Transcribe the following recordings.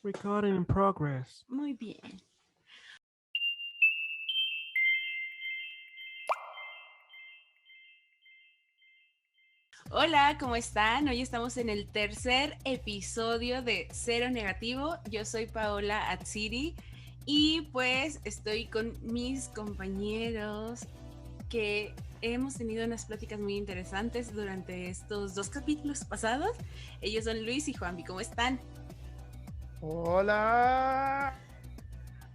Recording in progress. Muy bien. Hola, ¿cómo están? Hoy estamos en el tercer episodio de Cero Negativo. Yo soy Paola Atsiri y pues estoy con mis compañeros que hemos tenido unas pláticas muy interesantes durante estos 2 capítulos pasados. Ellos son Luis y Juanpi. ¿Cómo están? Hola,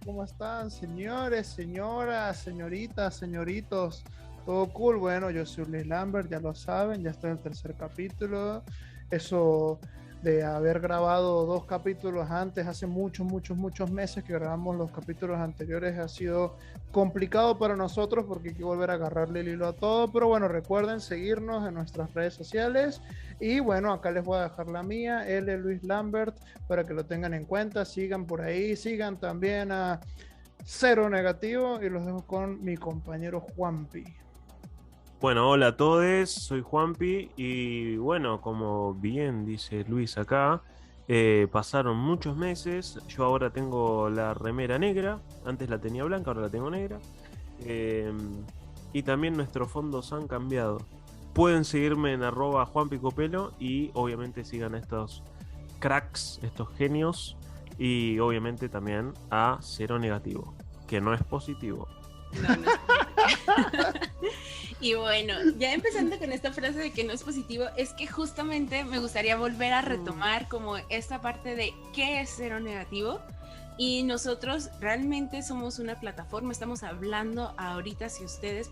¿cómo están, señores, señoras, señoritas, señoritos? Todo cool. Bueno, yo soy Luis Lambert, ya lo saben, ya estoy en el tercer capítulo. Eso de haber grabado 2 capítulos antes, hace muchos meses que grabamos los capítulos anteriores, ha sido complicado para nosotros porque hay que volver a agarrarle el hilo a todo. Pero bueno, recuerden seguirnos en nuestras redes sociales. Y bueno, acá les voy a dejar la mía, L. Luis Lambert, para que lo tengan en cuenta. Sigan por ahí, sigan también a Cero Negativo y los dejo con mi compañero Juanpi. Bueno, hola a todos, soy Juanpi y bueno, como bien dice Luis acá, pasaron muchos meses, yo ahora tengo la remera negra, antes la tenía blanca, ahora la tengo negra, eh, y también nuestros fondos han cambiado. Pueden seguirme en @JuanpiCopelo y obviamente sigan a estos cracks, estos genios, y obviamente también a Cero Negativo, que no es positivo. No. Y bueno, ya empezando con esta frase de que no es positivo, es que justamente me gustaría volver a retomar como esta parte de qué es Cero Negativo. Y nosotros realmente somos una plataforma, estamos hablando ahorita hacia ustedes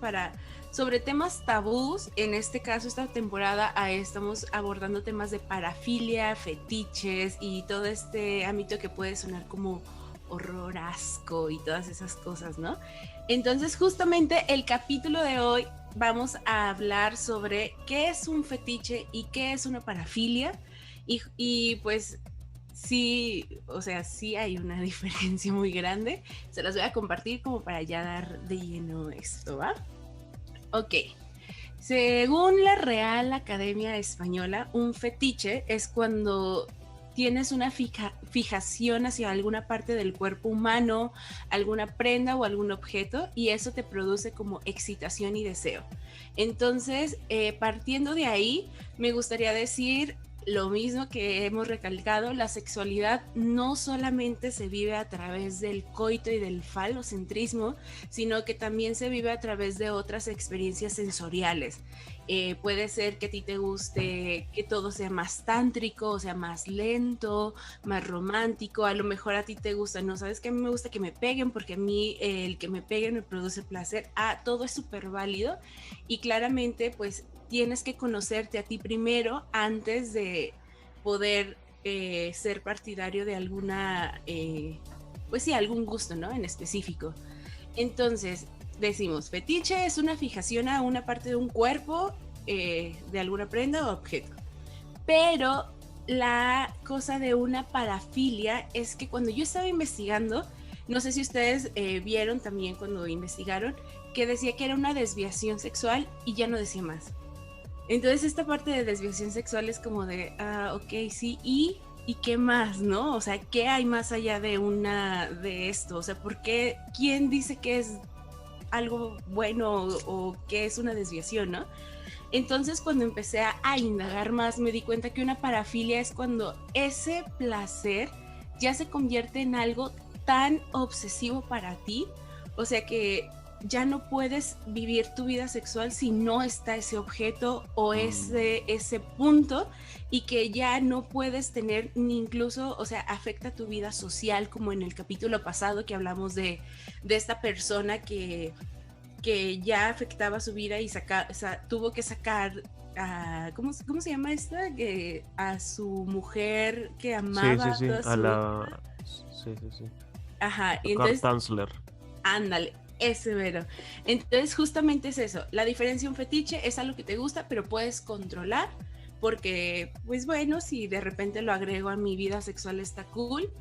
sobre temas tabús. En este caso, esta temporada estamos abordando temas de parafilia, fetiches y todo este ámbito que puede sonar como horror, asco y todas esas cosas, ¿no? Entonces, justamente el capítulo de hoy vamos a hablar sobre qué es un fetiche y qué es una parafilia. Y pues sí, o sea, sí hay una diferencia muy grande. Se las voy a compartir como para ya dar de lleno esto, ¿va? Ok. Según la Real Academia Española, un fetiche es cuando tienes una fijación hacia alguna parte del cuerpo humano, alguna prenda o algún objeto, y eso te produce como excitación y deseo. Entonces, partiendo de ahí, me gustaría decir lo mismo que hemos recalcado: la sexualidad no solamente se vive a través del coito y del falocentrismo, sino que también se vive a través de otras experiencias sensoriales. Puede ser que a ti te guste que todo sea más tántrico, o sea, más lento, más romántico. A lo mejor a ti te gusta, no sabes, que a mí me gusta que me peguen porque a mí el que me peguen me produce placer. Todo es súper válido y claramente pues tienes que conocerte a ti primero antes de poder ser partidario de alguna, pues sí, algún gusto, ¿no? En específico. Entonces, decimos, fetiche es una fijación a una parte de un cuerpo, de alguna prenda o objeto. Pero la cosa de una parafilia es que cuando yo estaba investigando, no sé si ustedes vieron también cuando investigaron, que decía que era una desviación sexual y ya no decía más. Entonces esta parte de desviación sexual es como de, ok, sí, ¿y qué más, no? O sea, ¿qué hay más allá de esto? O sea, ¿por qué? ¿Quién dice que es algo bueno o que es una desviación, no? Entonces, cuando empecé a indagar más, me di cuenta que una parafilia es cuando ese placer ya se convierte en algo tan obsesivo para ti, o sea que ya no puedes vivir tu vida sexual si no está ese objeto o ese punto, y que ya no puedes tener ni incluso, o sea, afecta tu vida social, como en el capítulo pasado que hablamos de esta persona que ya afectaba su vida y tuvo que sacar ¿cómo se llama esta? A su mujer que amaba. Sí, toda a su la... Sí. Ajá, y A Carl entonces, Tanzler. ándale, ese mero. Entonces, justamente es eso. La diferencia: un fetiche es algo que te gusta, pero puedes controlar, porque, pues bueno, si de repente lo agrego a mi vida sexual está cool,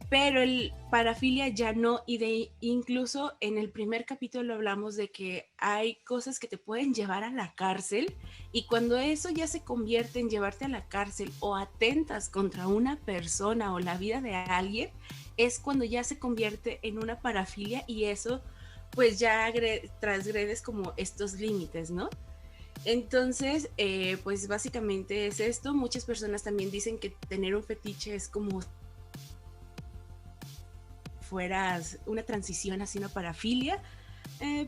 pero el parafilia ya no, incluso en el primer capítulo hablamos de que hay cosas que te pueden llevar a la cárcel, y cuando eso ya se convierte en llevarte a la cárcel o atentas contra una persona o la vida de alguien, es cuando ya se convierte en una parafilia, y eso pues ya transgredes como estos límites, ¿no? Entonces, pues básicamente es esto. Muchas personas también dicen que tener un fetiche es como fueras una transición hacia una parafilia,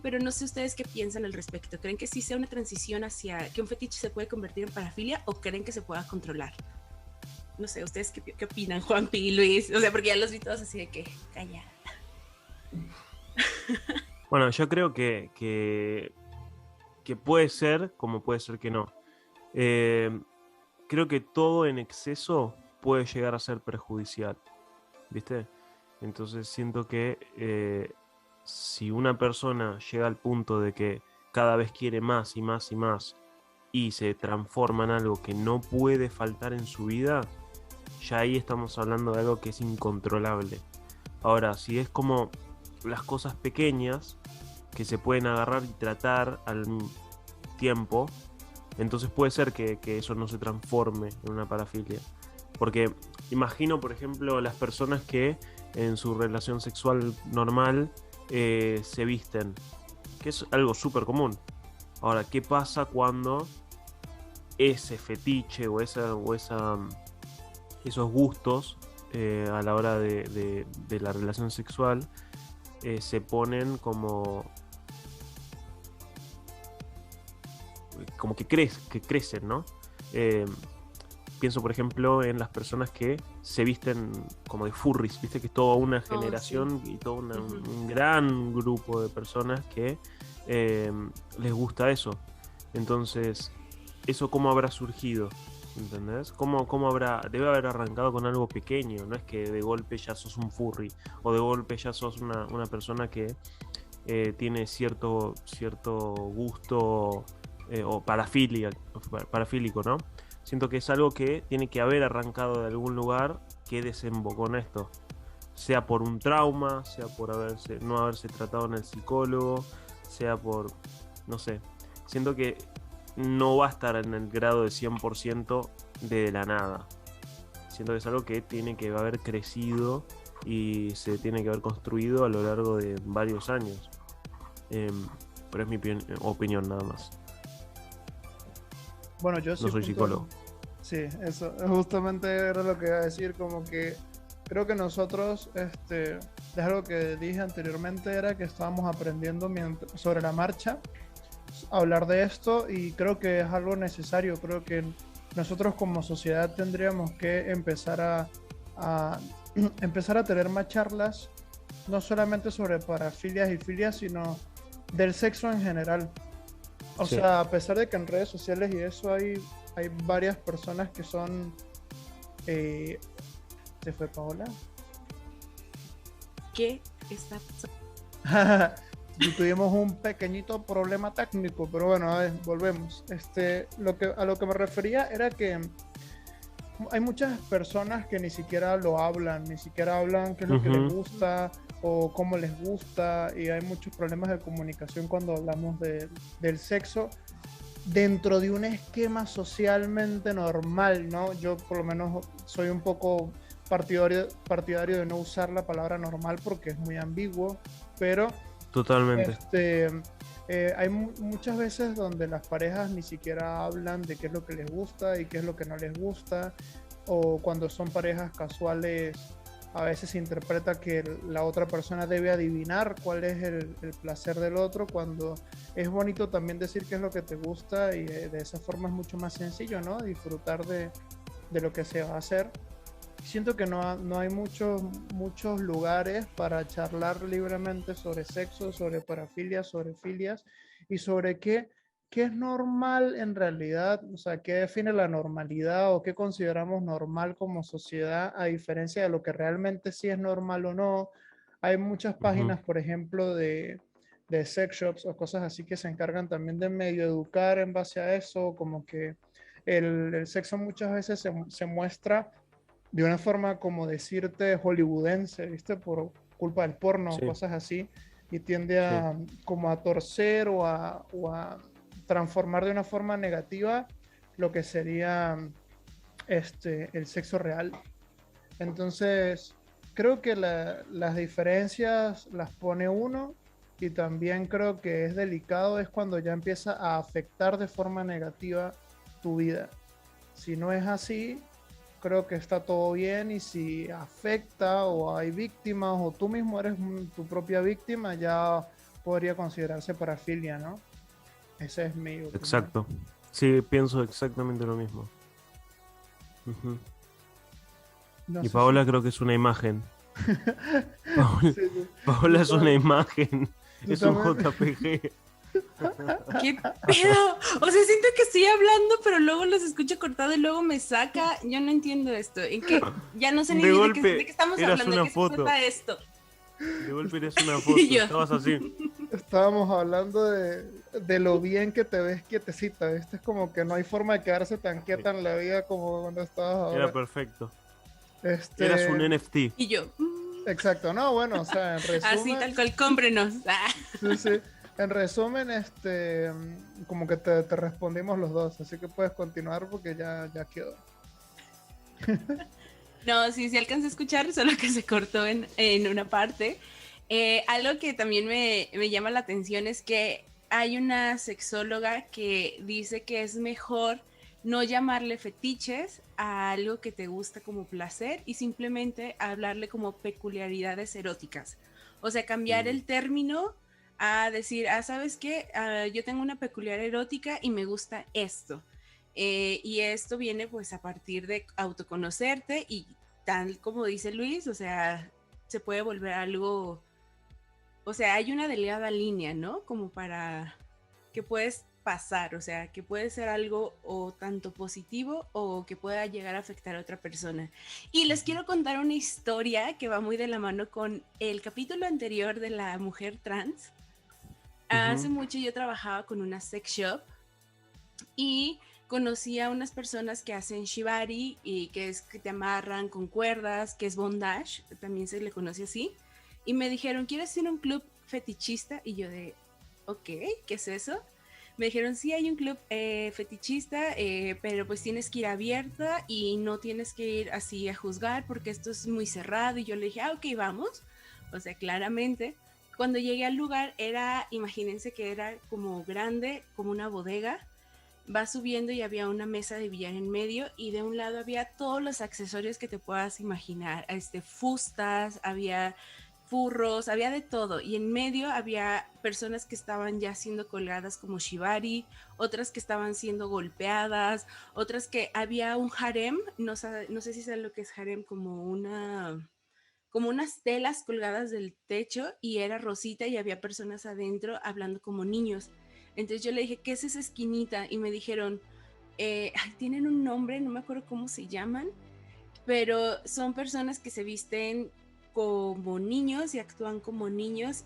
pero no sé ustedes qué piensan al respecto. ¿Creen que sí sea una transición hacia que un fetiche se puede convertir en parafilia, o creen que se pueda controlar? No sé, ¿ustedes qué opinan, Juanpi y Luis? O sea, porque ya los vi todos así de que, calla. Bueno, yo creo que puede ser, como puede ser que no. Eh, Creo que todo en exceso puede llegar a ser perjudicial, ¿viste? Entonces siento que si una persona llega al punto de que cada vez quiere más y más y más y se transforma en algo que no puede faltar en su vida, ya ahí estamos hablando de algo que es incontrolable. Ahora, si es como las cosas pequeñas que se pueden agarrar y tratar al tiempo, entonces puede ser que eso no se transforme en una parafilia. Porque imagino, por ejemplo, las personas que en su relación sexual normal se visten, que es algo súper común. Ahora, ¿qué pasa cuando ese fetiche esos gustos a la hora de la relación sexual se ponen como que crecen, ¿no? Eh, Pienso, por ejemplo, en las personas que se visten como de furries, viste que es toda una generación y todo un gran grupo de personas que les gusta eso. Entonces, ¿eso cómo habrá surgido? ¿Entendés? ¿Cómo habrá? Debe haber arrancado con algo pequeño, no es que de golpe ya sos un furry o de golpe ya sos una persona que tiene cierto gusto o parafílico, ¿no? Siento que es algo que tiene que haber arrancado de algún lugar que desembocó en esto. Sea por un trauma, sea por no haberse tratado en el psicólogo, sea por, no sé. Siento que no va a estar en el grado de 100% de la nada. Siento que es algo que tiene que haber crecido y se tiene que haber construido a lo largo de varios años. Pero es mi opinión nada más. Bueno, yo sí. No soy psicólogo. Sí, eso justamente era lo que iba a decir, como que creo que nosotros, es algo que dije anteriormente, era que estábamos aprendiendo sobre la marcha a hablar de esto, y creo que es algo necesario. Creo que nosotros como sociedad tendríamos que empezar empezar a tener más charlas, no solamente sobre parafilias y filias, sino del sexo en general. O Sí. sea, a pesar de que en redes sociales y eso hay varias personas que son... ¿Se fue Paola? ¿Qué está pasando? Tuvimos un pequeñito problema técnico, pero bueno, a ver, volvemos. A lo que me refería era que hay muchas personas que ni siquiera hablan qué es lo que les gusta o cómo les gusta, y hay muchos problemas de comunicación cuando hablamos del sexo dentro de un esquema socialmente normal, ¿no? Yo por lo menos soy un poco partidario de no usar la palabra normal porque es muy ambiguo, pero Totalmente. hay muchas veces donde las parejas ni siquiera hablan de qué es lo que les gusta y qué es lo que no les gusta, o cuando son parejas casuales a veces se interpreta que la otra persona debe adivinar cuál es el placer del otro, cuando es bonito también decir qué es lo que te gusta, y de esa forma es mucho más sencillo, ¿no? Disfrutar de lo que se va a hacer. Siento que no hay muchos lugares para charlar libremente sobre sexo, sobre parafilias, sobre filias, y sobre qué es normal en realidad. O sea, qué define la normalidad o qué consideramos normal como sociedad, a diferencia de lo que realmente sí es normal o no. Hay muchas páginas, por ejemplo, de sex shops o cosas así, que se encargan también de medio educar en base a eso, como que el sexo muchas veces se muestra de una forma, como decirte, hollywoodense, ¿viste? Por culpa del porno, Sí, cosas así, y tiende sí, como a torcer o a transformar de una forma negativa lo que sería el sexo real. Entonces, creo que las diferencias las pone uno, y también creo que es delicado es cuando ya empieza a afectar de forma negativa tu vida. Si no es así, creo que está todo bien, y si afecta o hay víctimas o tú mismo eres tu propia víctima, ya podría considerarse parafilia, ¿no? Esa es mi opinión. exacto. Sí, pienso exactamente lo mismo. Ujú. No Y sé si... Paola creo que es una imagen. Paola, Sí, sí. Paola es una imagen. Tú Es un también. JPG. ¿Qué pedo? O sea, siento que estoy hablando, pero luego los escucho cortado y luego me saca. Yo no entiendo esto. ¿En qué? Ya no sé ni De de qué golpe estamos eras hablando, de una qué se foto. trata esto. De golpe eres una Y foto. yo, Estabas así. Estábamos hablando de lo bien que te ves quietecita, ¿viste? Es como que no hay forma de quedarse tan quieta en la vida como cuando estabas Era ahora. perfecto. Eras un Este, NFT. y yo, exacto, no, bueno, o sea, en así resumen, tal cual, cómprenos. Ah. sí, sí, en resumen, como que te respondimos los dos, así que puedes continuar porque ya quedó. No, sí, sí alcancé a escuchar, solo que se cortó en una parte. Algo que también me llama la atención es que hay una sexóloga que dice que es mejor no llamarle fetiches a algo que te gusta como placer y simplemente hablarle como peculiaridades eróticas. O sea, cambiar Mm. el término a decir, ah, ¿sabes qué? Yo tengo una peculiar erótica y me gusta esto. Y esto viene pues a partir de autoconocerte y tal como dice Luis, o sea, se puede volver algo, o sea, hay una delgada línea, ¿no? Como para que puedes pasar, o sea, que puede ser algo o tanto positivo o que pueda llegar a afectar a otra persona. Y les quiero contar una historia que va muy de la mano con el capítulo anterior de la mujer trans. Hace Ujú. mucho yo trabajaba con una sex shop y conocí a unas personas que hacen shibari y que es que te amarran con cuerdas, que es bondage, también se le conoce así. Y me dijeron, ¿quieres ir a un club fetichista? Y yo de, ok, ¿qué es eso? Me dijeron, sí, hay un club fetichista, pero pues tienes que ir abierta y no tienes que ir así a juzgar porque esto es muy cerrado. Y yo le dije, ah, ok, vamos. O sea, claramente. Cuando llegué al lugar era, imagínense que era como grande, como una bodega. Va subiendo y había una mesa de billar en medio y de un lado había todos los accesorios que te puedas imaginar, fustas, había furros, había de todo y en medio había personas que estaban ya siendo colgadas como shibari, otras que estaban siendo golpeadas, otras que había un harem, no sé si saben lo que es harem, como unas telas colgadas del techo y era rosita y había personas adentro hablando como niños. Entonces yo le dije, ¿qué es esa esquinita? Y me dijeron, tienen un nombre, no me acuerdo cómo se llaman, pero son personas que se visten como niños y actúan como niños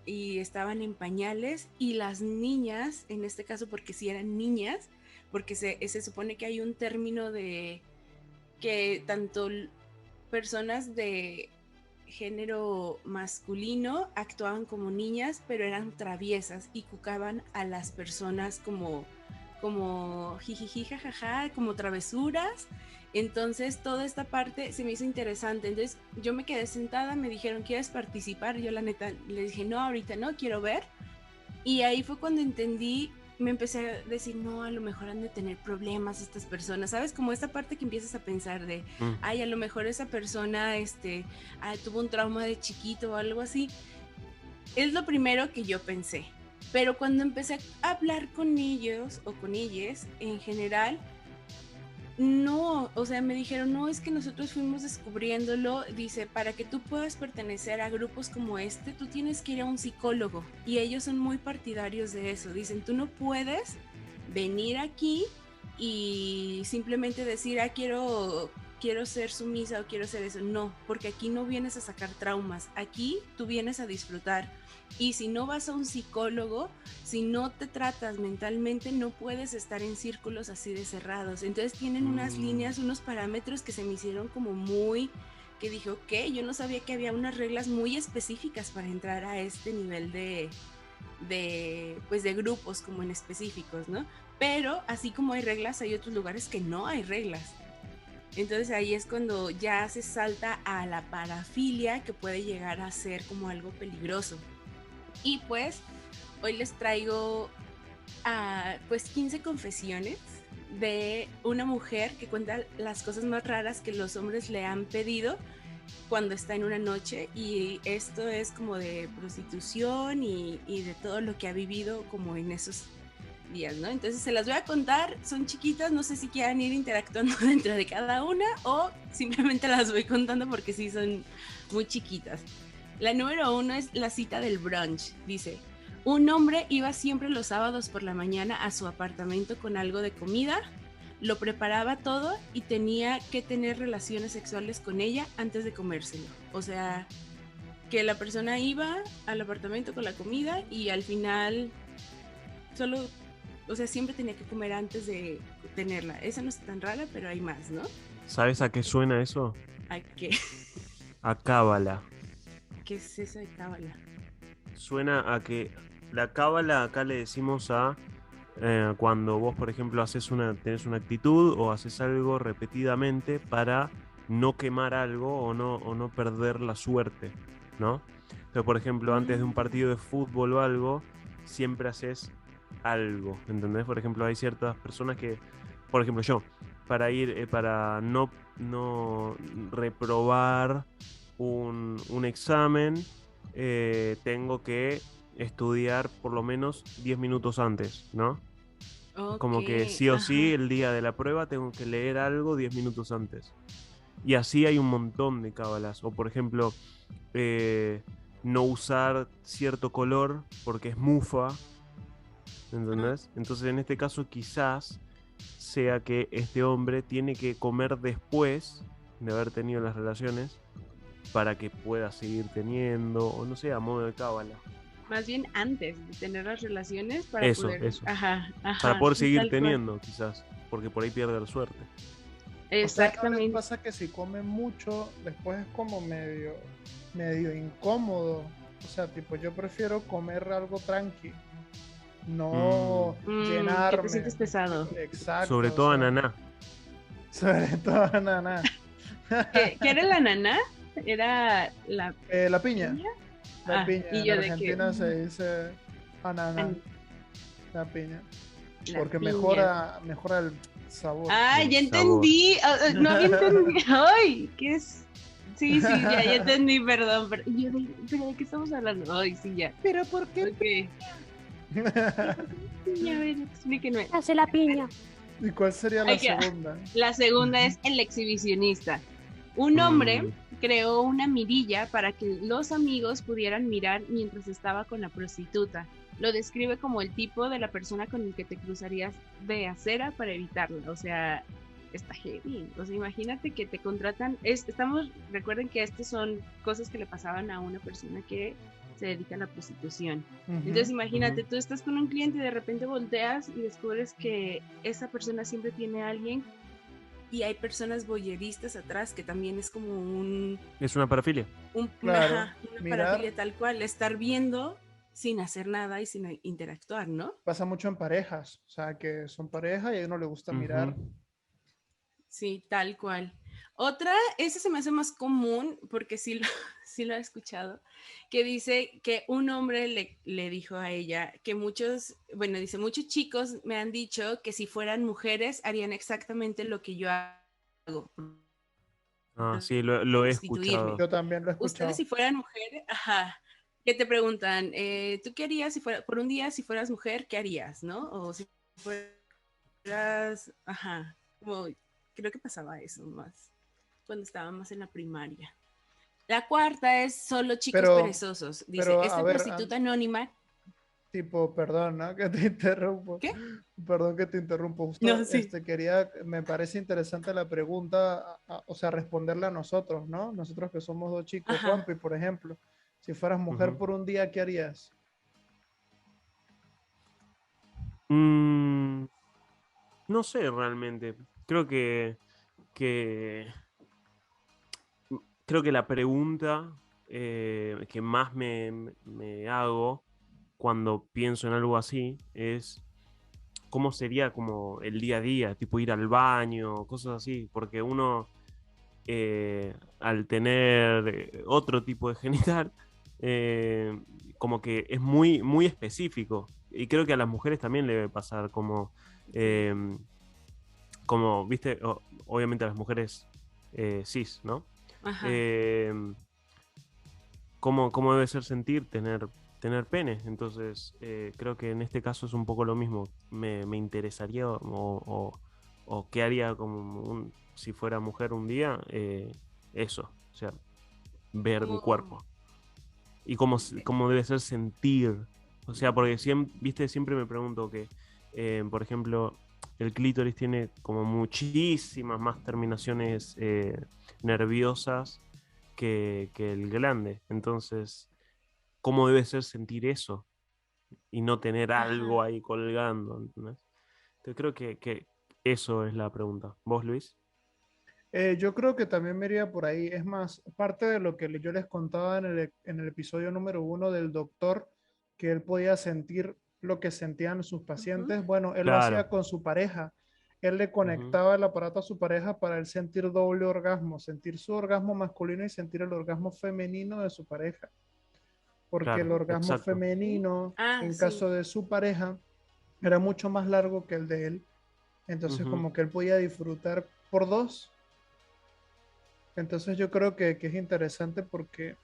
y estaban en pañales y las niñas, en este caso porque sí eran niñas, porque se supone que hay un término de que tanto personas de género masculino actuaban como niñas, pero eran traviesas y cucaban a las personas como jijiji, jajaja, como travesuras. Entonces toda esta parte se me hizo interesante. Entonces yo me quedé sentada, me dijeron, ¿quieres participar? Yo la neta le dije, no, ahorita no, quiero ver. Y ahí fue cuando entendí, me empecé a decir, no, a lo mejor han de tener problemas estas personas, ¿sabes? Como esta parte que empiezas a pensar de, Mm. ay, a lo mejor esa persona, tuvo un trauma de chiquito o algo así. Es lo primero que yo pensé. Pero cuando empecé a hablar con ellos o con ellas en general, no, o sea, me dijeron, no, es que nosotros fuimos descubriéndolo, dice, para que tú puedas pertenecer a grupos como este, tú tienes que ir a un psicólogo y ellos son muy partidarios de eso, dicen, tú no puedes venir aquí y simplemente decir, ah, quiero quiero ser sumisa o quiero ser eso. No, porque aquí no vienes a sacar traumas, aquí tú vienes a disfrutar. Y si no vas a un psicólogo, si no te tratas mentalmente, no puedes estar en círculos así de cerrados. Entonces tienen unas líneas, unos parámetros que se me hicieron como muy, que dije, ok, yo no sabía que había unas reglas muy específicas para entrar a este nivel pues de grupos como en específicos, ¿no? Pero así como hay reglas, hay otros lugares que no hay reglas. Entonces ahí es cuando ya se salta a la parafilia, que puede llegar a ser como algo peligroso. Y pues hoy les traigo pues 15 confesiones de una mujer que cuenta las cosas más raras que los hombres le han pedido cuando está en una noche, y esto es como de prostitución y de todo lo que ha vivido como en esos días, ¿no? Entonces se las voy a contar, son chiquitas, no sé si quieran ir interactuando dentro de cada una o simplemente las voy contando porque sí son muy chiquitas. La número 1 es la cita del brunch. Dice, un hombre iba siempre los sábados por la mañana a su apartamento con algo de comida, lo preparaba todo y tenía que tener relaciones sexuales con ella antes de comérselo. O sea, que la persona iba al apartamento con la comida y al final solo, o sea, siempre tenía que comer antes de tenerla. Esa no es tan rara, pero hay más, ¿no? ¿Sabes a qué suena eso? ¿A qué? A cábala. ¿Qué es eso de cábala? Suena a que la cábala acá le decimos a cuando vos, por ejemplo, tenés una actitud o haces algo repetidamente para no quemar algo o no perder la suerte, ¿no? Entonces, por ejemplo, antes de un partido de fútbol o algo, siempre haces algo, ¿entendés? Por ejemplo, hay ciertas personas que, por ejemplo, yo, para no reprobar un examen, tengo que estudiar por lo menos 10 minutos antes, ¿no? Ok, Como que sí o sí, ajá. el día de la prueba tengo que leer algo 10 minutos antes. Y así hay un montón de cábalas. O por ejemplo, eh, no usar cierto color porque es mufa, ¿entendés? Entonces en este caso quizás sea que este hombre tiene que comer después de haber tenido las relaciones para que pueda seguir teniendo, o no sé, a modo de cábala. Más bien antes de tener las relaciones para Eso, poder, eso. ajá, Para ajá, poder sí, seguir tal cual. teniendo, quizás, porque por ahí pierde la suerte. O sea, ¿no les Exactamente. pasa que si comen mucho, después es como medio incómodo? O sea, tipo, yo prefiero comer algo tranqui, Mm, no Que te llenarme. sientes ¿Me explico? pesado. sobre Exacto, o todo sea, ananá. sobre todo, nada. ¿Qué era la nana? ¿Era la La piña, piña? la Ah, piña, y en yo de que Argentina se dice ananá, an- la piña, la porque piña. mejora el sabor. Ah, El ya sabor. entendí. No había entendido. Ay, ¿qué es? Sí, sí, ya entendí, perdón. Pero ¿de qué estamos hablando? Ay, sí, ya. ¿Pero por qué? Ok. ¿Y por qué piña? A ver, explíquenme. Hace la piña. ¿Y cuál sería la Aquí, segunda? la segunda es el exhibicionista. Un hombre Mm, creó una mirilla para que los amigos pudieran mirar mientras estaba con la prostituta. Lo describe como el tipo de la persona con el que te cruzarías de acera para evitarla. O sea, está heavy. O sea, imagínate que te contratan. Recuerden que estas son cosas que le pasaban a una persona que se dedica a la prostitución. Entonces, Ujú. imagínate, tú estás con un cliente y de repente volteas y descubres que esa persona siempre tiene a alguien, y hay personas boyeristas atrás, que también es como es una parafilia. Claro, una mirar parafilia tal cual, estar viendo sin hacer nada y sin interactuar, ¿no? pasa mucho en parejas, o sea, que son pareja y a uno le gusta Ujú. mirar. Sí, tal cual. Otra, esa se me hace más común porque sí lo, sí lo he escuchado, que dice que un hombre le dijo a ella que bueno, dice, muchos chicos me han dicho que si fueran mujeres harían exactamente lo que yo hago, Ah, sí, lo he prostituirme. escuchado. Yo también lo he Ustedes escuchado. si fueran mujeres, ajá, que te preguntan, ¿tú qué harías si por un día si fueras mujer, qué harías, no? O si fueras, ajá, como creo que pasaba eso más cuando estaba más en la primaria. La cuarta es solo chicos Pero, perezosos. Dice, pero a esta ver, prostituta anónima. tipo, perdón, ¿no? Que te interrumpo. ¿Qué? Perdón que te interrumpo. Justo, No, sí. me parece interesante la pregunta, o sea, responderla a nosotros, ¿no? Nosotros que somos dos chicos, Ajá. Juanpi, por ejemplo, si fueras mujer Ujú. por un día, ¿qué harías? Mm, no sé realmente. Creo que creo que la pregunta que más me hago cuando pienso en algo así es cómo sería como el día a día, tipo ir al baño, cosas así, porque uno al tener otro tipo de genital, eh, como que es muy, muy específico. Y creo que a las mujeres también le debe pasar Sí. eh, como viste, obviamente a las mujeres cis, ¿no? Ajá. Eh, cómo debe ser sentir tener pene. Entonces, creo que en este caso es un poco lo mismo. Me interesaría o qué haría como si fuera mujer un día, eso, o sea, ver mi Como, cuerpo. Y cómo debe ser sentir. O sea, porque siempre, viste, siempre me pregunto que, por ejemplo, el clítoris tiene como muchísimas más terminaciones nerviosas que el glande. Entonces, ¿cómo debe ser sentir eso? Y no tener algo ajá. ahí colgando, ¿entendés? Entonces creo que eso es la pregunta. ¿Vos, Luis? Yo creo que también me iría por ahí. Es más, parte de lo que yo les contaba en el episodio número 1 del doctor, que él podía sentir lo que sentían sus Ujú. pacientes. Bueno, él lo Claro. hacía con su pareja. Él le Ujú. conectaba el aparato a su pareja para él sentir doble orgasmo, sentir su orgasmo masculino y sentir el orgasmo femenino de su pareja. Porque el Claro, orgasmo exacto. ¿Sí? femenino, Ah, en sí. caso de su pareja, era mucho más largo que el de él. Entonces, Ujú. como que él podía disfrutar por dos. Entonces yo creo que es interesante porque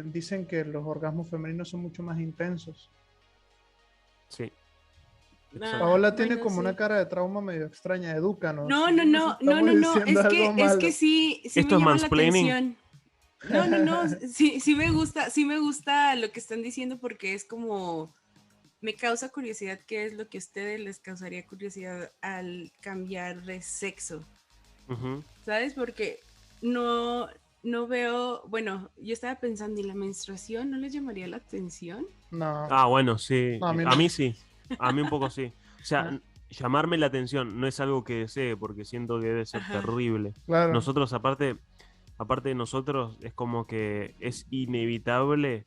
dicen que los orgasmos femeninos son mucho más intensos. Sí, Ah, exacto. Paola tiene bueno, como una sí. cara de trauma medio extraña, edúcanos. No, no, Dime si no, no, estamos no, no. diciendo algo Es que malo. sí, sí me ¿Esto es llama la mansplaining? atención. No, no, no. Sí me gusta lo que están diciendo porque es como, me causa curiosidad qué es lo que a ustedes les causaría curiosidad al cambiar de sexo. Ujú. ¿Sabes? Porque no, no veo, bueno, yo estaba pensando, ¿y la menstruación no les llamaría la atención? No, Ah, bueno, sí. no, a mí A no. mí sí. A mí un poco sí. O sea, Ah, llamarme la atención no es algo que desee porque siento que debe ser Ajá. terrible. claro. Nosotros, aparte de nosotros, es como que es inevitable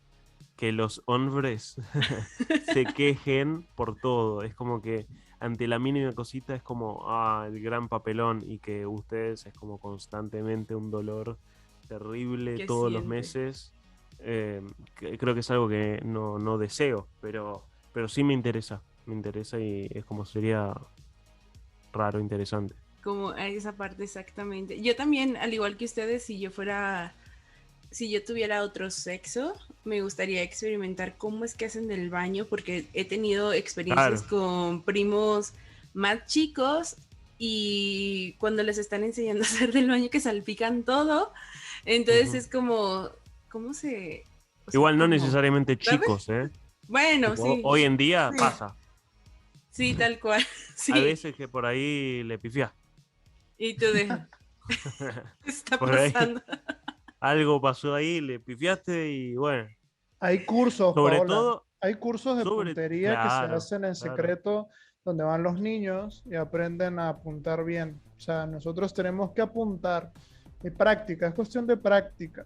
que los hombres se quejen por todo. Es como que ante la mínima cosita es como, el gran papelón y que ustedes es como constantemente un dolor terrible ¿Qué todos los siente? meses. Creo que es algo que no deseo, pero sí me interesa y es como sería raro, interesante. Como a esa parte exactamente. Yo también, al igual que ustedes, si yo tuviera otro sexo, me gustaría experimentar cómo es que hacen el baño, porque he tenido experiencias Claro. con primos más chicos y cuando les están enseñando a hacer del baño que salpican todo, entonces Ujú. es como, ¿cómo se, o sea, Igual no cómo, necesariamente ¿sabes? chicos, ¿eh? Bueno, Tipo, sí, hoy en día sí, pasa. sí, tal cual, Hay sí. veces que por ahí le pifiás. Y tú de, ¿qué está Por ahí pasando? algo pasó ahí, le pifiaste y bueno. Hay cursos, Sobre Paola. todo, Hay cursos de puntería que se claro, hacen en claro. secreto donde van los niños y aprenden a apuntar bien. O sea, nosotros tenemos que apuntar. Y práctica, es cuestión de práctica.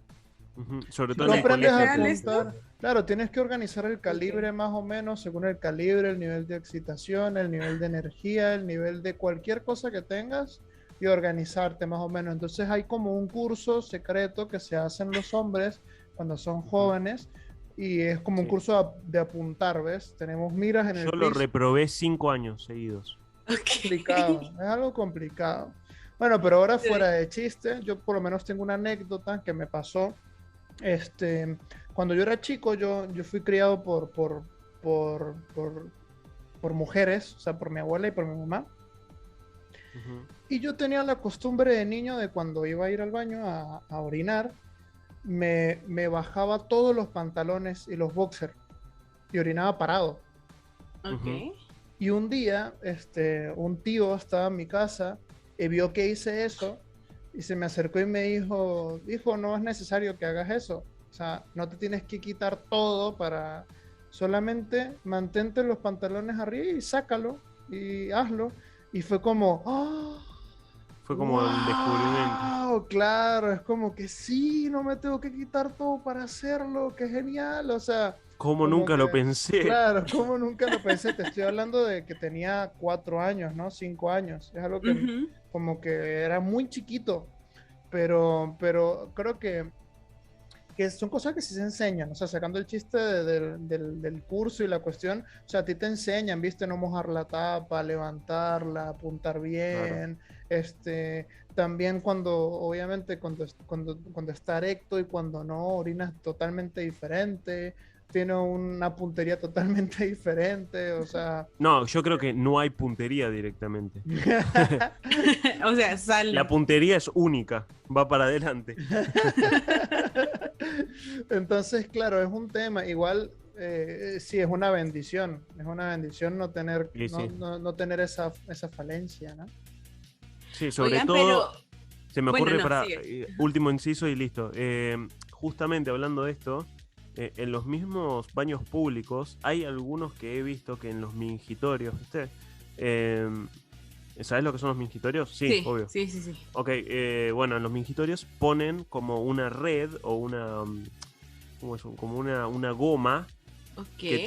Ujú. Sobre Si todo tú en el aprendes ¿Es a colegio, real creo. esto? apuntar, claro, tienes que organizar el Ok. calibre más o menos según el calibre, el nivel de excitación, el nivel de energía, el nivel de cualquier cosa que tengas y organizarte más o menos. Entonces hay como un curso secreto que se hacen los hombres cuando son Ujú. jóvenes y es como un Sí. curso de apuntar, ¿ves? Tenemos miras en Yo el lo piso. reprobé 5 años seguidos. Complicado, Ok. es algo complicado. Bueno, pero ahora fuera de chiste, yo por lo menos tengo una anécdota que me pasó. Cuando yo era chico, yo fui criado por, por, por mujeres, o sea, por mi abuela y por mi mamá. Ujú. Y yo tenía la costumbre de niño de cuando iba a ir al baño a orinar, me bajaba todos los pantalones y los boxers. y orinaba parado. Ok. Y un día, un tío estaba en mi casa y vio que hice eso y se me acercó y me dijo, hijo, no es necesario que hagas eso. O sea, no te tienes que quitar todo para... Solamente mantente los pantalones arriba y sácalo y hazlo. Y fue como, ¡oh! Fue como el descubrimiento. ¡Wow! Claro, es como que sí, no me tengo que quitar todo para hacerlo, qué genial. O sea, Como como nunca lo que, pensé. claro, como nunca lo pensé. Te estoy hablando de que tenía 4 años, ¿no? 5 años. Es algo que Ujú. como que era muy chiquito, pero creo que son cosas que sí se enseñan, o sea, sacando el chiste del curso y la cuestión, o sea, a ti te enseñan, viste, no mojar la tapa, levantarla, apuntar Claro. bien, también obviamente, cuando está erecto y cuando no, orinas totalmente diferente, tiene una puntería totalmente diferente, o sea... No, yo creo que no hay puntería directamente. O sea, sale. La puntería es única, va para adelante. Entonces, claro, es un tema. Igual, sí, es una bendición no tener, Sí, sí. no tener esa falencia, ¿no? Sí, sobre Oigan, todo, pero se me bueno, ocurre no, para sigue. último inciso y listo. Justamente hablando de esto, en los mismos baños públicos hay algunos que he visto que en los mingitorios, ¿viste? Eh, ¿Sabes lo que son los mingitorios? Sí, Sí, obvio. sí, sí, sí. Ok, bueno, en los mingitorios ponen como una red o una, ¿cómo es? Como una goma Ok. que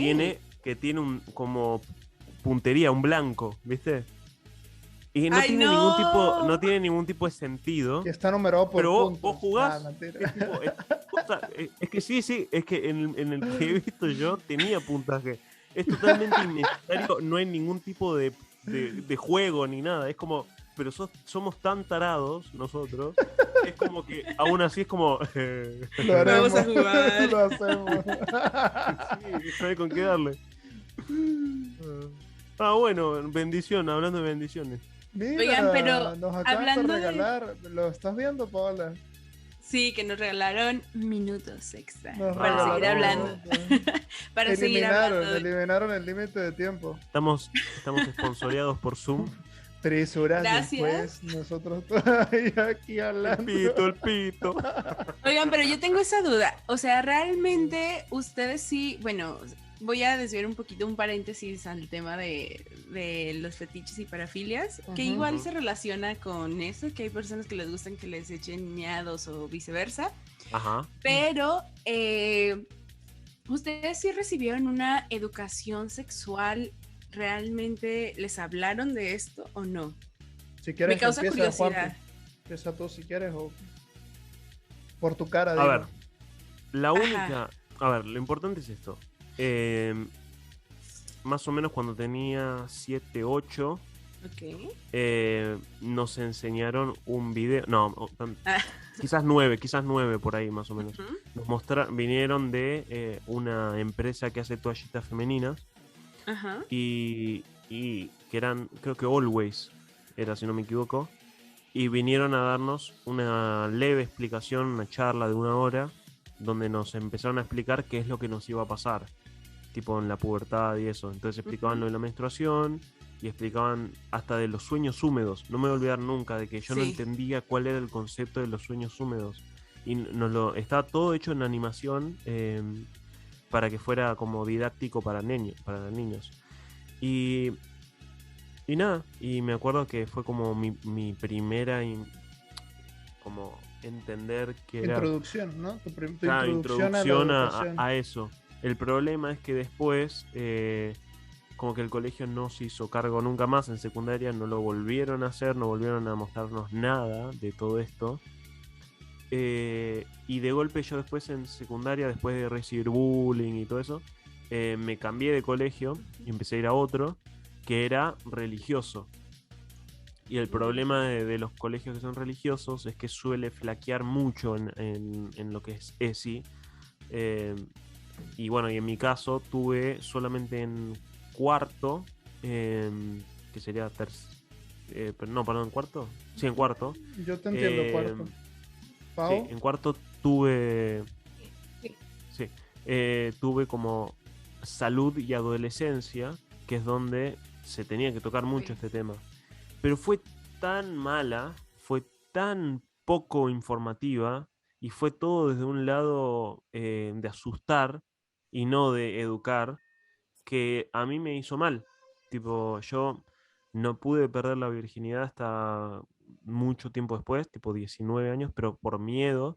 tiene un como puntería, un blanco, ¿viste? Y no ¡Ay, tiene ningún tipo, no! no tiene ningún tipo de sentido. Que está numerado por Pero vos puntos. Ah, jugás. mentira. Es, tipo, es que sí, es que en el que he visto yo tenía puntaje. Es totalmente innecesario, no hay ningún tipo de juego ni nada. Es como, pero somos tan tarados nosotros, que es como que aún así es como. Lo Vamos a haremos. jugar. Lo hacemos. Sí, no hay con qué darle. Bueno, bendición, hablando de bendiciones. Mira, Oigan, pero nos acaban de hablando de... regalar. ¿Lo estás viendo, Paola? Sí, que nos regalaron minutos extra Nos para seguir regalaron hablando. minutos. Para seguir hablando. Eliminaron el límite de tiempo. Estamos esponsoreados por Zoom. 3 horas Gracias. después, nosotros todavía aquí hablando. El pito. Oigan, pero yo tengo esa duda. O sea, realmente ustedes sí, bueno, voy a desviar un poquito un paréntesis al tema de los fetiches y parafilias, que Ujú. igual se relaciona con eso, que hay personas que les gustan que les echen miados o viceversa, Ajá. pero ¿ustedes sí recibieron una educación sexual? ¿Realmente les hablaron de esto o no? Si quieres, Me causa empieza, curiosidad. Juanpi. Empieza tú si quieres o por tu cara, A digo. ver, la Ajá. única. A ver, lo importante es esto. Más o menos cuando tenía 7, 8, Ok. nos enseñaron un video. No, Ah, quizás 9 por ahí más o menos. ujú. Vinieron de una empresa que hace toallitas femeninas Ajá. y que eran, creo que Always era, si no me equivoco. Y vinieron a darnos una leve explicación, una charla de 1 hora, donde nos empezaron a explicar qué es lo que nos iba a pasar, tipo en la pubertad y eso. Entonces explicaban Ujú. lo de la menstruación y explicaban hasta de los sueños húmedos. No me voy a olvidar nunca de que yo no Sí. entendía cuál era el concepto de los sueños húmedos. Y estaba todo hecho en animación para que fuera como didáctico para niños. Y nada, y me acuerdo que fue como mi primera como entender que era Introducción, ¿no? Tu cada introducción a la introducción educación. a eso. El problema es que después, como que el colegio no se hizo cargo nunca más en secundaria, no lo volvieron a hacer, no volvieron a mostrarnos nada de todo esto. Y de golpe yo después en secundaria, después de recibir bullying y todo eso, me cambié de colegio y empecé a ir a otro que era religioso. Y el problema de los colegios que son religiosos es que suele flaquear mucho en lo que es ESI. Y bueno, y en mi caso tuve solamente en cuarto, que sería no, perdón, ¿en cuarto? Sí, en cuarto. Yo te entiendo, cuarto. Sí, Pau, en cuarto tuve. Sí. Sí, tuve como salud y adolescencia, que es donde se tenía que tocar mucho este tema. Pero fue tan mala, fue tan poco informativa y fue todo desde un lado de asustar y no de educar, que a mí me hizo mal. Tipo, yo no pude perder la virginidad hasta mucho tiempo después, tipo 19 años, pero por miedo.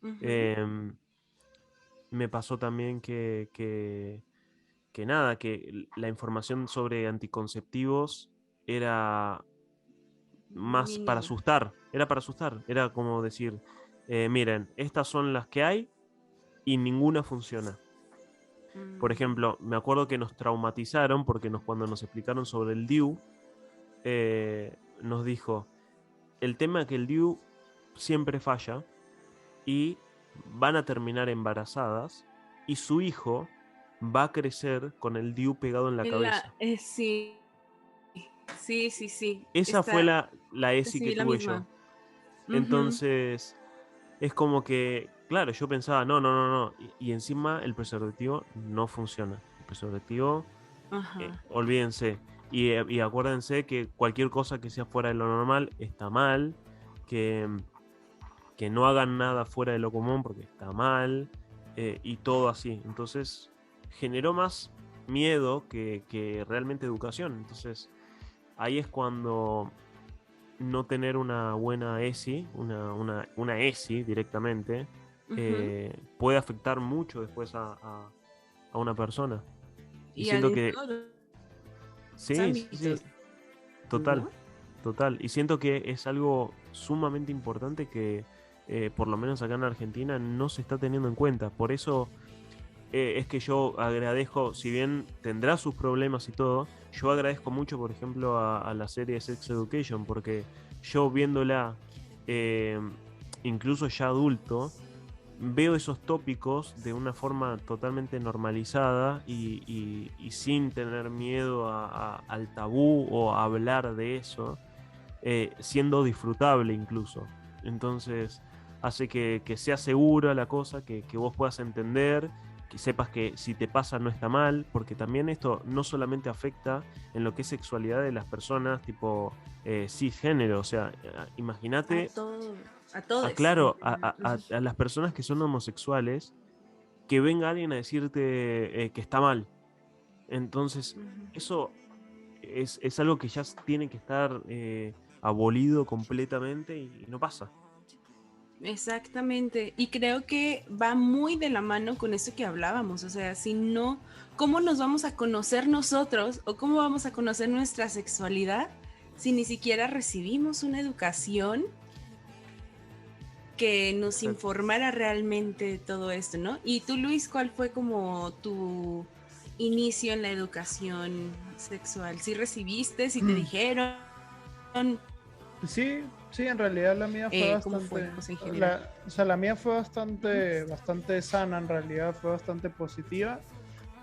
Ujú. Em, Me pasó también que nada, que la información sobre anticonceptivos era más para Mínima. asustar, era como decir, miren, estas son las que hay y ninguna funciona. Por Mm, ejemplo, me acuerdo que nos traumatizaron porque cuando nos explicaron sobre el DIU, nos dijo, el tema es que el DIU siempre falla y van a terminar embarazadas y su hijo va a crecer con el DIU pegado en la cabeza. sí, sí, sí, sí. Esa fue la ESI que Recibí la tuve yo. misma. Ujú. Entonces, es como que, claro, yo pensaba, no, no, no, no. Y encima el preservativo no funciona. El preservativo, Ajá. olvídense. Y acuérdense que cualquier cosa que sea fuera de lo normal está mal. Que, que no hagan nada fuera de lo común porque está mal. Y todo así. Entonces, generó más miedo que realmente educación. Entonces, ahí es cuando no tener una buena ESI, una ESI directamente, Ujú. puede afectar mucho después a una persona. Y Y siento en que, todos los sí, sí, sí, ámbitos, total, ¿no? total. Y siento que es algo sumamente importante que, por lo menos acá en Argentina, no se está teniendo en cuenta. Por eso es que yo agradezco, si bien tendrá sus problemas y todo, yo agradezco mucho, por ejemplo, a la serie Sex Education, porque yo viéndola, eh, incluso ya adulto, veo esos tópicos de una forma totalmente normalizada y sin tener miedo al tabú o a hablar de eso, siendo disfrutable incluso. Entonces hace que sea segura la cosa, que vos puedas entender, que sepas que si te pasa no está mal, porque también esto no solamente afecta en lo que es sexualidad de las personas tipo cisgénero, o sea, A imagínate, todo, a todos en claro, general. Ujú. a las personas que son homosexuales, que venga alguien a decirte que está mal. Entonces, Ujú. eso es algo que ya tiene que estar abolido completamente y no pasa. Exactamente. Y creo que va muy de la mano con eso que hablábamos. O sea, si no, ¿cómo nos vamos a conocer nosotros o cómo vamos a conocer nuestra sexualidad si ni siquiera recibimos una educación que nos Exacto. informara realmente de todo esto, ¿no? Y tú, Luis, ¿cuál fue como tu inicio en la educación sexual? ¿Sí recibiste? ¿Sí te dijeron? Sí, sí, en realidad la mía fue ¿Cómo fue, bastante, pues, en general? o sea, la mía fue Ujú. bastante sana, en realidad fue bastante positiva.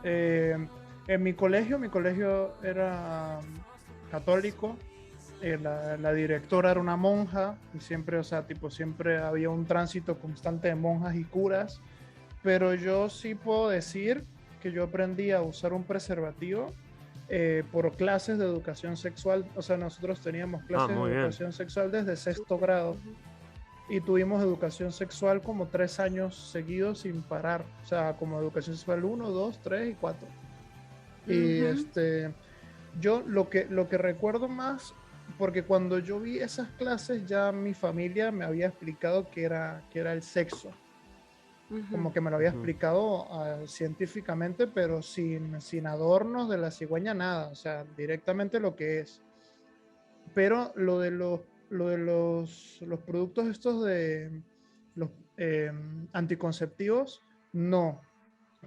Eh, en mi colegio era católico, la directora era una monja y siempre, o sea, tipo, siempre había un tránsito constante de monjas y curas, pero yo sí puedo decir que yo aprendí a usar un preservativo por clases de educación sexual. O sea, nosotros teníamos Ah, clases de muy bien. educación sexual desde sexto Súper. grado Ujú. y tuvimos educación sexual como 3 años seguidos sin parar. O sea, como educación sexual uno, 2, 3 y 4. Y Ujú. yo lo que recuerdo más, porque cuando yo vi esas clases ya mi familia me había explicado que era el sexo, Ujú. como que me lo había Ujú. explicado científicamente, pero sin adornos de la cigüeña, nada, o sea, directamente lo que es. Pero lo de los productos estos de los anticonceptivos, no.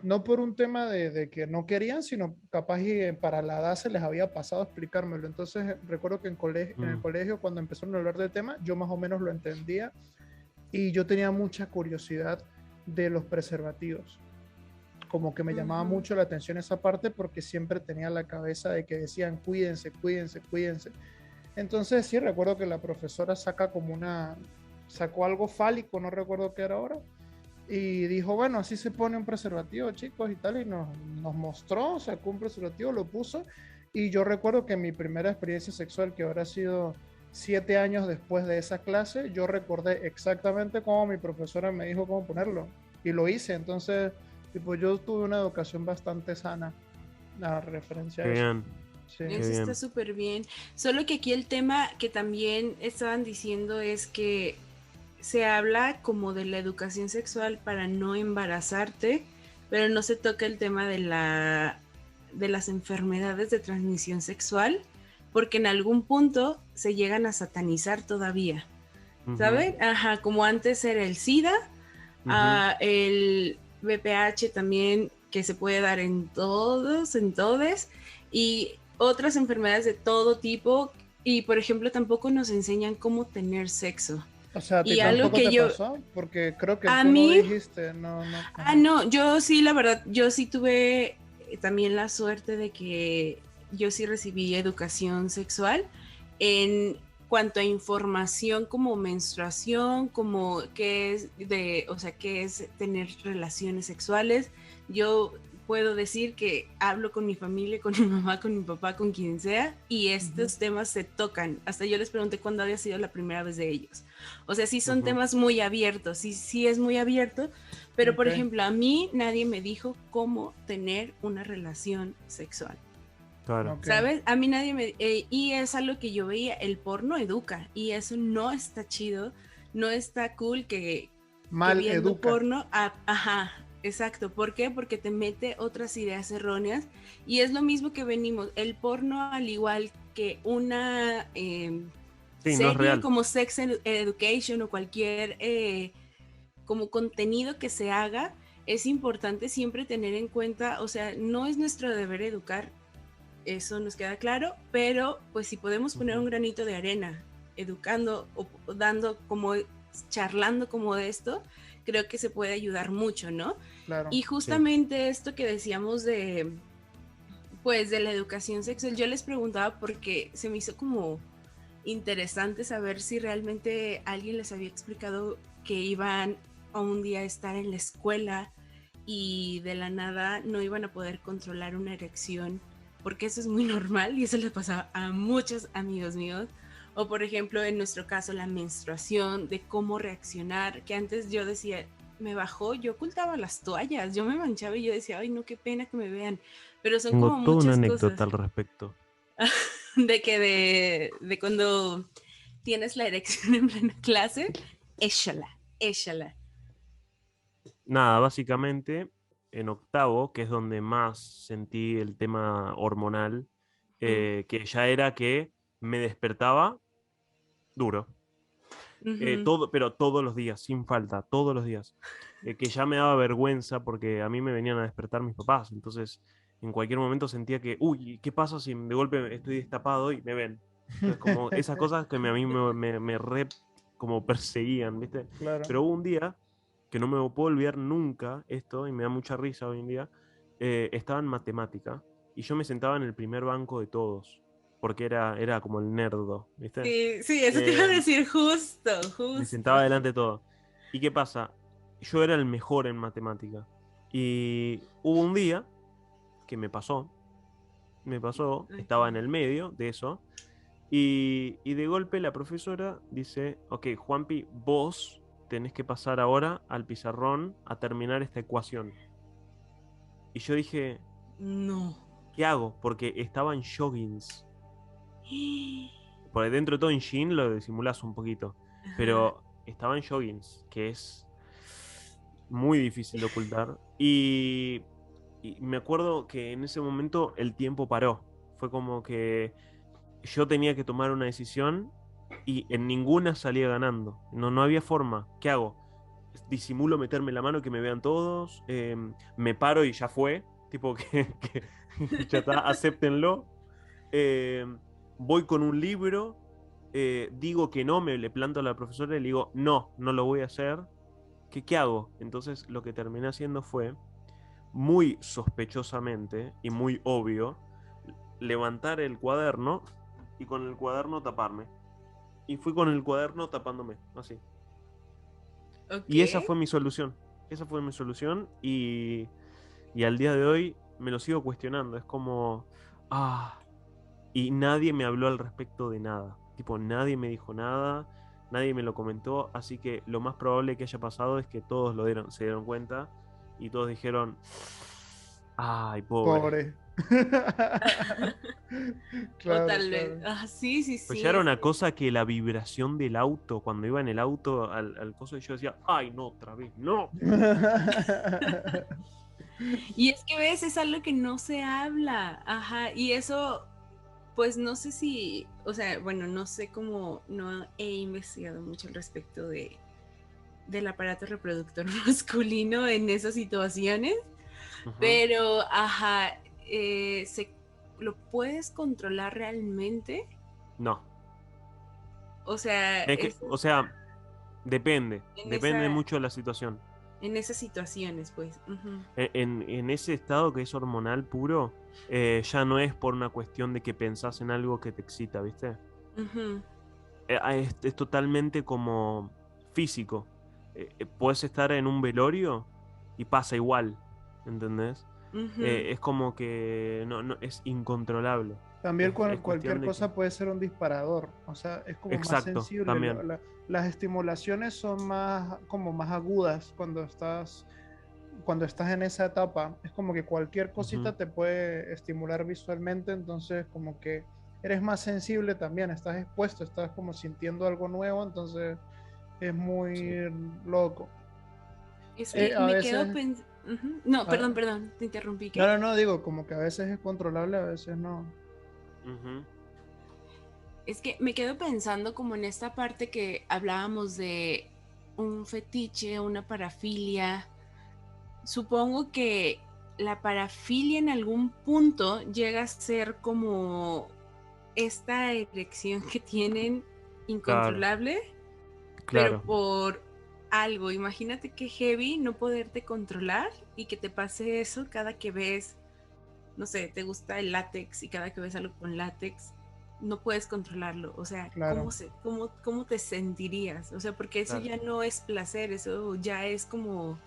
No por un tema de que no querían, sino capaz y para la edad se les había pasado explicármelo. Entonces recuerdo que en el Mm. colegio cuando empezaron a hablar del tema, yo más o menos lo entendía y yo tenía mucha curiosidad de los preservativos. Como que me llamaba Ujú. mucho la atención esa parte porque siempre tenía la cabeza de que decían cuídense, cuídense, cuídense. Entonces sí recuerdo que la profesora sacó algo fálico, no recuerdo qué era ahora, Y dijo, bueno, así se pone un preservativo, chicos, y tal, y nos mostró, sacó un preservativo, lo puso, y yo recuerdo que mi primera experiencia sexual, que habrá sido 7 años después de esa clase, yo recordé exactamente cómo mi profesora me dijo cómo ponerlo, y lo hice. Entonces, tipo, yo tuve una educación bastante sana a referencia Qué a eso. bien, Sí. qué Eso está bien. súper bien. Solo que aquí el tema que también estaban diciendo es que se habla como de la educación sexual para no embarazarte, pero no se toca el tema de las enfermedades de transmisión sexual, porque en algún punto se llegan a satanizar todavía, Ujú, ¿saben? Ajá, como antes era el SIDA, ujú. el VPH también, que se puede dar en todos, en todes, y otras enfermedades de todo tipo, y por ejemplo tampoco nos enseñan cómo tener sexo. O sea, ¿a ti Y algo tampoco que te yo, pasó? Porque creo que a tú no mí, dijiste, no, no, ajá. no, yo sí, la verdad, yo sí tuve también la suerte de que yo sí recibí educación sexual en cuanto a información como menstruación, como qué es de, o sea, qué es tener relaciones sexuales. Yo puedo decir que hablo con mi familia, con mi mamá, con mi papá, con quien sea, y Ujú. estos temas se tocan. Hasta yo les pregunté cuándo había sido la primera vez de ellos. O sea, sí son Ujú. temas muy abiertos, sí, sí es muy abierto, pero por Ok, ejemplo, a mí nadie me dijo cómo tener una relación sexual. Claro, ok. ¿Sabes? A mí nadie me... y es algo que yo veía, el porno educa y eso no está chido, no está cool que Mal viendo educa. porno, ajá, exacto. ¿Por qué? Porque te mete otras ideas erróneas y es lo mismo que venimos, el porno al igual que una sí, no es serie real. como Sex Education o cualquier como contenido que se haga, es importante siempre tener en cuenta, o sea, no es nuestro deber educar, eso nos queda claro, pero pues si podemos poner un Ujú. granito de arena educando o dando como charlando como de esto, creo que se puede ayudar mucho, ¿no? Claro. Y Sí. justamente esto que decíamos de pues de la educación sexual, yo les preguntaba porque se me hizo como interesante saber si realmente alguien les había explicado que iban a un día a estar en la escuela y de la nada no iban a poder controlar una erección, porque eso es muy normal y eso les pasaba a muchos amigos míos. O por ejemplo, en nuestro caso, la menstruación, de cómo reaccionar, que antes yo decía, me bajó, yo ocultaba las toallas, yo me manchaba y yo decía, ay, no, qué pena que me vean. Pero son Tengo como toda una muchas anécdota cosas al respecto. de que de cuando tienes la erección en plena clase, échala, échala. Nada, básicamente en octavo, que es donde más sentí el tema hormonal, Mm, que ya era que me despertaba duro. ujú. Todo, pero todos los días, sin falta, todos los días. Que ya me daba vergüenza porque a mí me venían a despertar mis papás. Entonces, en cualquier momento sentía que, uy, ¿qué pasa si de golpe estoy destapado y me ven? Entonces, como esas cosas que a mí me re como perseguían, ¿viste? Claro. Pero hubo un día que no me puedo olvidar nunca esto, y me da mucha risa hoy en día. Estaba en matemática y yo me sentaba en el primer banco de todos, porque era como el nerdo, ¿viste? Sí, sí, eso te iba a Eh, decir justo, me justo. sentaba delante de todo. ¿Y qué pasa? Yo era el mejor en matemática. Y hubo un día que me pasó, estaba en el medio de eso, y de golpe la profesora dice, ok, Juanpi, vos tenés que pasar ahora al pizarrón a terminar esta ecuación. Y yo dije, No. ¿qué hago? Porque estaba en joggings. Por dentro de todo en jean lo disimulás un poquito. Ajá. Pero estaba en joggings, que es muy difícil de ocultar. Y me acuerdo que en ese momento el tiempo paró. Fue como que yo tenía que tomar una decisión y en ninguna salía ganando. No, no había forma. ¿Qué hago? Disimulo meterme la mano que me vean todos. Me paro y ya fue. Tipo que ya está, acéptenlo. Eh, Voy con un libro. Digo que no, me le planto a la profesora y le digo, no, no lo voy a hacer. ¿Qué hago? Entonces lo que terminé haciendo fue, muy sospechosamente y muy obvio, levantar el cuaderno y con el cuaderno taparme. Y fui con el cuaderno tapándome, así. Ok. Y esa fue mi solución. Esa fue mi solución y al día de hoy me lo sigo cuestionando. Es como, ah, y nadie me habló al respecto de nada. Tipo, nadie me dijo nada, nadie me lo comentó, así que lo más probable que haya pasado es que todos se dieron cuenta y todos dijeron, ay, pobre. Pobre. O Claro, tal vez. claro. Sí, sí, Pues sí. ya era una cosa que la vibración del auto, cuando iba en el auto al coso, yo decía, ay, no, otra vez, no. Y es que ves, es algo que no se habla. Ajá. Y eso, pues no sé si, o sea, bueno, no sé cómo, no he investigado mucho al respecto del aparato reproductor masculino en esas situaciones, Ujú. pero, ajá, ¿lo puedes controlar realmente? No. O sea, O sea, depende, en depende esa, mucho de la situación. en esas situaciones, pues. Ujú, En ese estado que es hormonal puro, ya no es por una cuestión de que pensás en algo que te excita, ¿viste? ujú, Es totalmente como físico. Puedes estar en un velorio y pasa igual, ¿entendés? ujú. Es como que es incontrolable. También Es cualquier cuestión de que... cosa puede ser un disparador, o sea, es como más Exacto, sensible. también. Las estimulaciones son más, como más agudas cuando estás en esa etapa. Es como que cualquier Ujú, cosita te puede estimular visualmente, entonces como que eres más sensible también, estás expuesto, estás como sintiendo algo nuevo, entonces es sí. muy loco. Es que A me quedo veces, pensando... No, ah, perdón, te interrumpí, no, ¿qué? no, no, digo, como que a veces es controlable, a veces no. Ujú, Es que me quedo pensando como en esta parte que hablábamos de un fetiche, una parafilia. Supongo que la parafilia en algún punto llega a ser como esta erección que tienen claro, incontrolable, pero claro. por algo. Imagínate que heavy no poderte controlar y que te pase eso cada que ves, no sé, te gusta el látex y cada que ves algo con látex, no puedes controlarlo. O sea, Claro, cómo te sentirías? O sea, porque eso Claro. ya no es placer, eso ya es como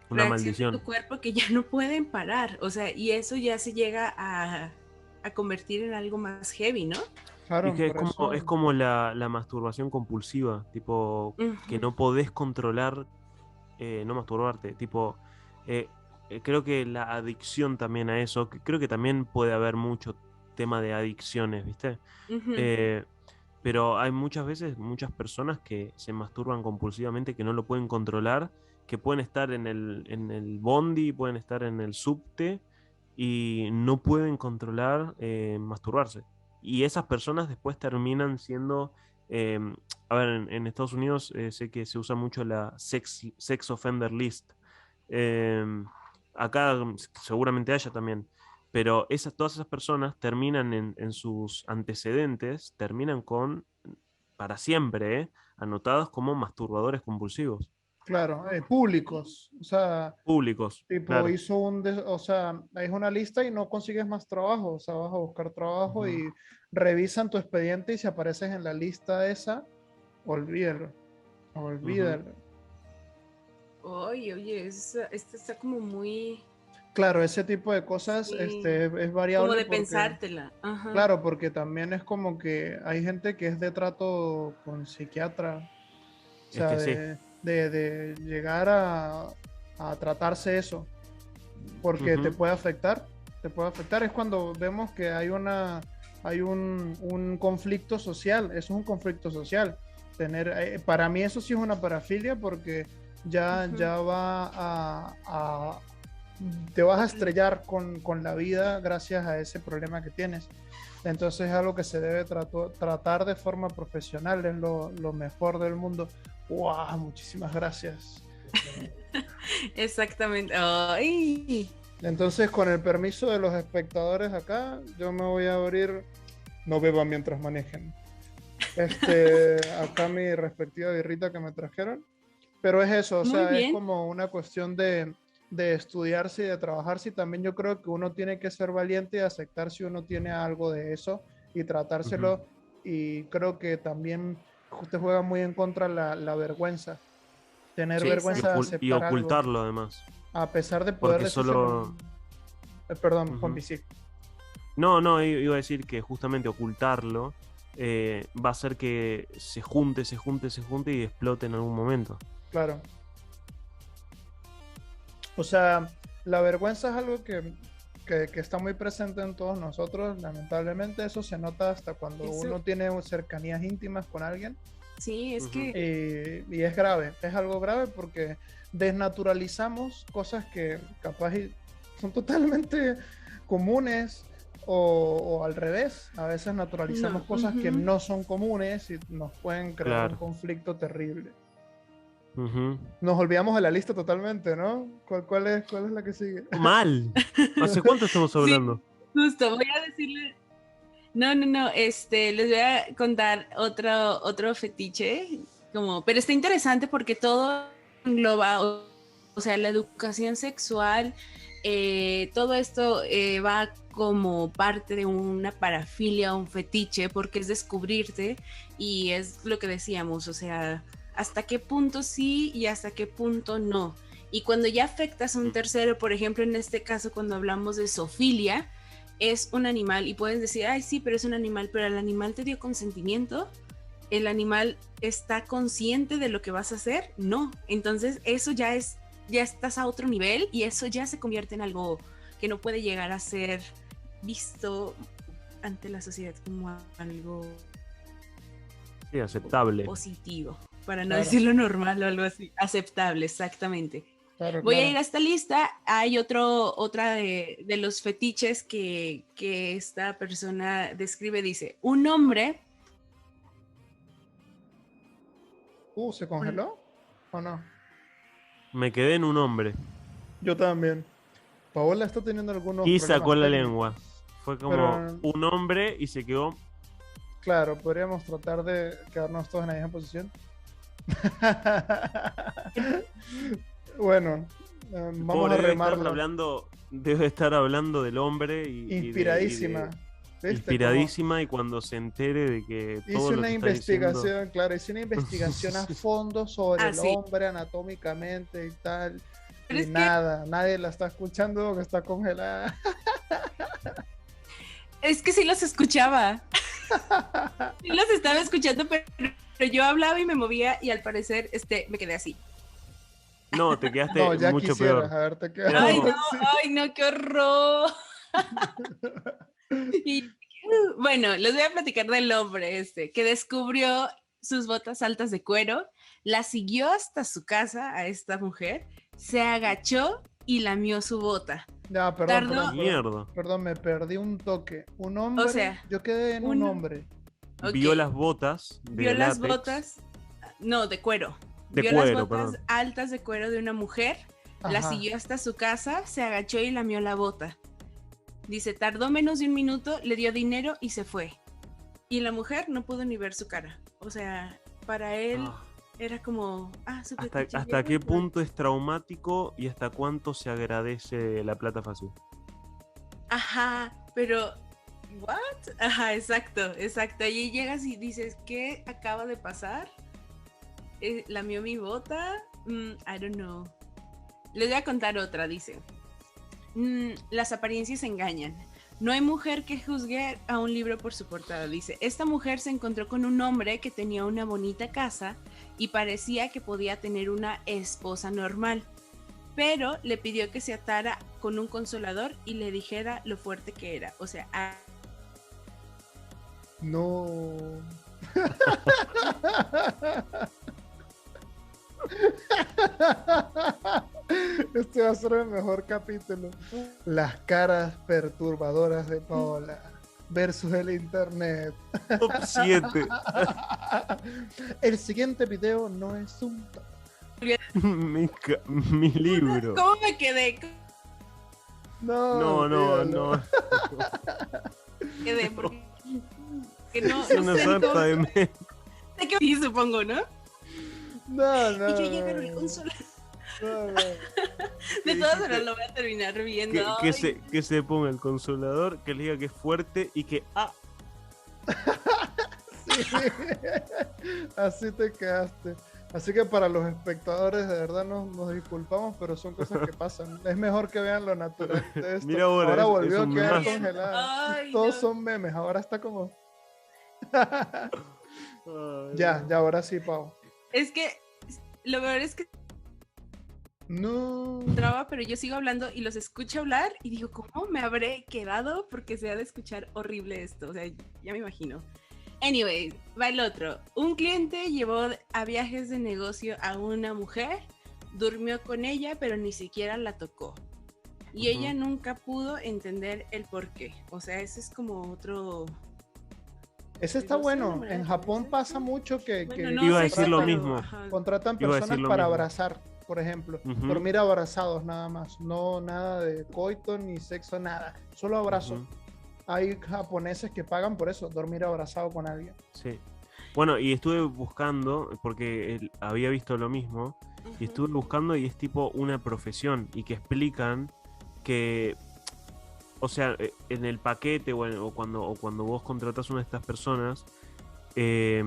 Una reacción de tu maldición. cuerpo que ya no pueden parar. O sea, y eso ya se llega a convertir en algo más heavy, ¿no? Y claro, que por es eso. como la masturbación compulsiva, tipo, que Ujú, no podés controlar no masturbarte, tipo, eh, creo que la adicción también a eso, que creo que también puede haber mucho tema de adicciones, ¿viste? ujú. Eh, pero hay muchas veces, muchas personas que se masturban compulsivamente, que no lo pueden controlar, que pueden estar en el bondi, pueden estar en el subte y no pueden controlar masturbarse. Y esas personas después terminan siendo, eh, a ver, en Estados Unidos sé que se usa mucho la sex offender list. Eh, Acá seguramente haya también. Pero todas esas personas terminan en sus antecedentes, terminan con, para siempre, anotados como masturbadores compulsivos. Claro, Ok. públicos. O sea, Públicos, tipo, claro. hizo o sea, es una lista y no consigues más trabajo. O sea, vas a buscar trabajo Ujú. y revisan tu expediente y si apareces en la lista esa, olvídalo, Ujú. olvídalo. Oye, oye, esto está como muy, Claro, ese tipo de cosas, sí, es como variable de porque, pensártela. Ajá. claro, porque también es como que hay gente que es de trato con psiquiatra. O Es sea, que sí. de llegar a tratarse eso, porque Ujú. te puede afectar. Es cuando vemos que hay un conflicto social, eso es un conflicto social. Para mí eso sí es una parafilia porque Ujú. ya te vas a Otro- estrellar con la vida gracias a ese problema que tienes. Entonces es algo que se debe tratar de forma profesional, es lo mejor del mundo. ¡Wow! Muchísimas gracias. Exactamente. Ay. Entonces, con el permiso de los espectadores acá, yo me voy a abrir. No beban mientras manejen. Acá mi respectiva birrita que me trajeron. Pero es eso, o Muy sea, es bien. como una cuestión de estudiarse y de trabajarse. Y también yo creo que uno tiene que ser valiente y aceptar si uno tiene algo de eso y Ujú. tratárselo. Y creo que también te juega muy en contra la vergüenza. Tener Sí, vergüenza de Y aceptar algo, ocultarlo además. a pesar de poder Porque decírselo. solo... Perdón, Ujú. Juanpi, sí. No, no, iba a decir que justamente ocultarlo va a hacer que se junte, se junte, se junte y explote en algún momento. Claro. O sea, la vergüenza es algo que está muy presente en todos nosotros. Lamentablemente eso se nota hasta cuando Eso- uno tiene cercanías íntimas con alguien. Sí, es Ujú. que Y es grave, es algo grave porque desnaturalizamos cosas que capaz son totalmente comunes o al revés. A veces naturalizamos No, cosas que ujú. no son comunes y nos pueden crear un Claro. conflicto terrible. Ujú. Nos olvidamos de la lista totalmente, ¿no? ¿Cuál es la que sigue? Mal. ¿Hace cuánto estamos Sí, hablando? justo, voy a decirle. No, no, no, les voy a contar otro fetiche, pero está interesante porque todo engloba, o sea, la educación sexual, todo esto va como parte de una parafilia, un fetiche, porque es descubrirte y es lo que decíamos, o sea, hasta qué punto sí y hasta qué punto no. Y cuando ya afectas a un tercero, por ejemplo, en este caso, cuando hablamos de zoofilia, es un animal y puedes decir, ay, sí, pero es un animal, pero el animal te dio consentimiento, el animal está consciente de lo que vas a hacer, no. Entonces eso ya estás a otro nivel y eso ya se convierte en algo que no puede llegar a ser visto ante la sociedad como algo Sí, aceptable. positivo, para no Claro. decirlo normal o algo así, aceptable, exactamente. Claro, Voy a claro. ir a esta lista. Hay otra de los fetiches que esta persona describe. Dice, un hombre... ¿Se congeló? ¿O no? Me quedé en un hombre. Yo también. Paola está teniendo algunos Y problemas sacó la técnicos. lengua. Fue como Pero- un hombre y se quedó. Claro, podríamos tratar de quedarnos todos en la misma posición. Bueno, vamos Pobre, a debe estar remarlo. debe estar hablando del hombre Inspiradísima. ¿Viste? inspiradísima, y cuando se entere de que Hice todo lo una que está diciendo... investigación, claro, hice una investigación a fondo sobre Ah, el sí. hombre anatómicamente y tal. Pero Y es que- nada, nadie la está escuchando, que está congelada. Es que sí los escuchaba. Sí los estaba escuchando, pero yo hablaba y me movía y al parecer me quedé así. No, te quedaste No, ya mucho quisieras peor. haberte Era quedado. Ay, como- no, así. ay, no, qué horror. Y, bueno, les voy a platicar del hombre que descubrió sus botas altas de cuero, la siguió hasta su casa a esta mujer, se agachó y lamió su bota. Ya, Tardó- Mierda. perdón, me perdí un toque. Un hombre, O sea, yo quedé en un un- hombre. Ok. Vio las botas de Vio las látex. botas, no, de cuero. De Vio cuero, las botas perdón. altas de cuero de una mujer, la Ajá. siguió hasta su casa, se agachó y lamió la bota. Dice, tardó menos de un minuto, le dio dinero y se fue. Y la mujer no pudo ni ver su cara. O sea, para él Ah, era como, su fetiche ¿Hasta llegó qué y fue. punto es traumático y hasta cuánto se agradece la plata fácil? Ajá, pero, ¿what? Ajá, exacto. Allí llegas y dices, ¿qué acaba de pasar? ¿Lamió mi bota? I don't know. Les voy a contar otra, dice. Las apariencias engañan. No hay mujer que juzgue a un libro por su portada. Dice, esta mujer se encontró con un hombre que tenía una bonita casa y parecía que podía tener una esposa normal, pero le pidió que se atara con un consolador y le dijera lo fuerte que era. O sea, No. Este va a ser el mejor capítulo. Las caras perturbadoras de Paola versus el internet. Top 7. El siguiente video no es un top. Mi libro. ¿cómo me quedé? No, No, olvídalo. Quedé porque que no, Es una sé, sarta de sé que sí, supongo, ¿no? No, no. Y yo llegué con el consolador. no. De todas maneras lo voy a terminar viendo. Que se ponga el consolador, que le diga que es fuerte y que Sí. Así te quedaste. Así que para los espectadores, de verdad nos disculpamos, pero son cosas que pasan. Es mejor que vean lo natural de esto. Mira, bueno, Ahora es volvió a un quedar memazo. congelada. Ay, Todos no. son memes, ahora está como... Ay, Ya, no. ya, ahora sí, Pau. Es que lo peor es que No. traba, pero yo sigo hablando y los escucho hablar y digo, ¿cómo me habré quedado? Porque se ha de escuchar horrible esto. O sea, ya me imagino. Anyway, va el otro. Un cliente llevó a viajes de negocio a una mujer, durmió con ella, pero ni siquiera la tocó. Y Ujú. ella nunca pudo entender el por qué. O sea, ese es como otro... Ese está negocio, bueno. ¿no? En Japón pasa ¿no? mucho que Bueno, no Iba a sé, decir lo pero, mismo. ajá. contratan Iba a decir personas lo para mismo. abrazar, por ejemplo. Ujú. Dormir abrazados nada más. No nada de coito ni sexo, nada. Solo abrazo. Ujú. Hay japoneses que pagan por eso, dormir abrazado con alguien. Sí. Bueno, y estuve buscando, porque había visto lo mismo, y Ujú. estuve buscando y es tipo una profesión, y que explican que, o sea, en el paquete o cuando vos contratás una de estas personas, eh,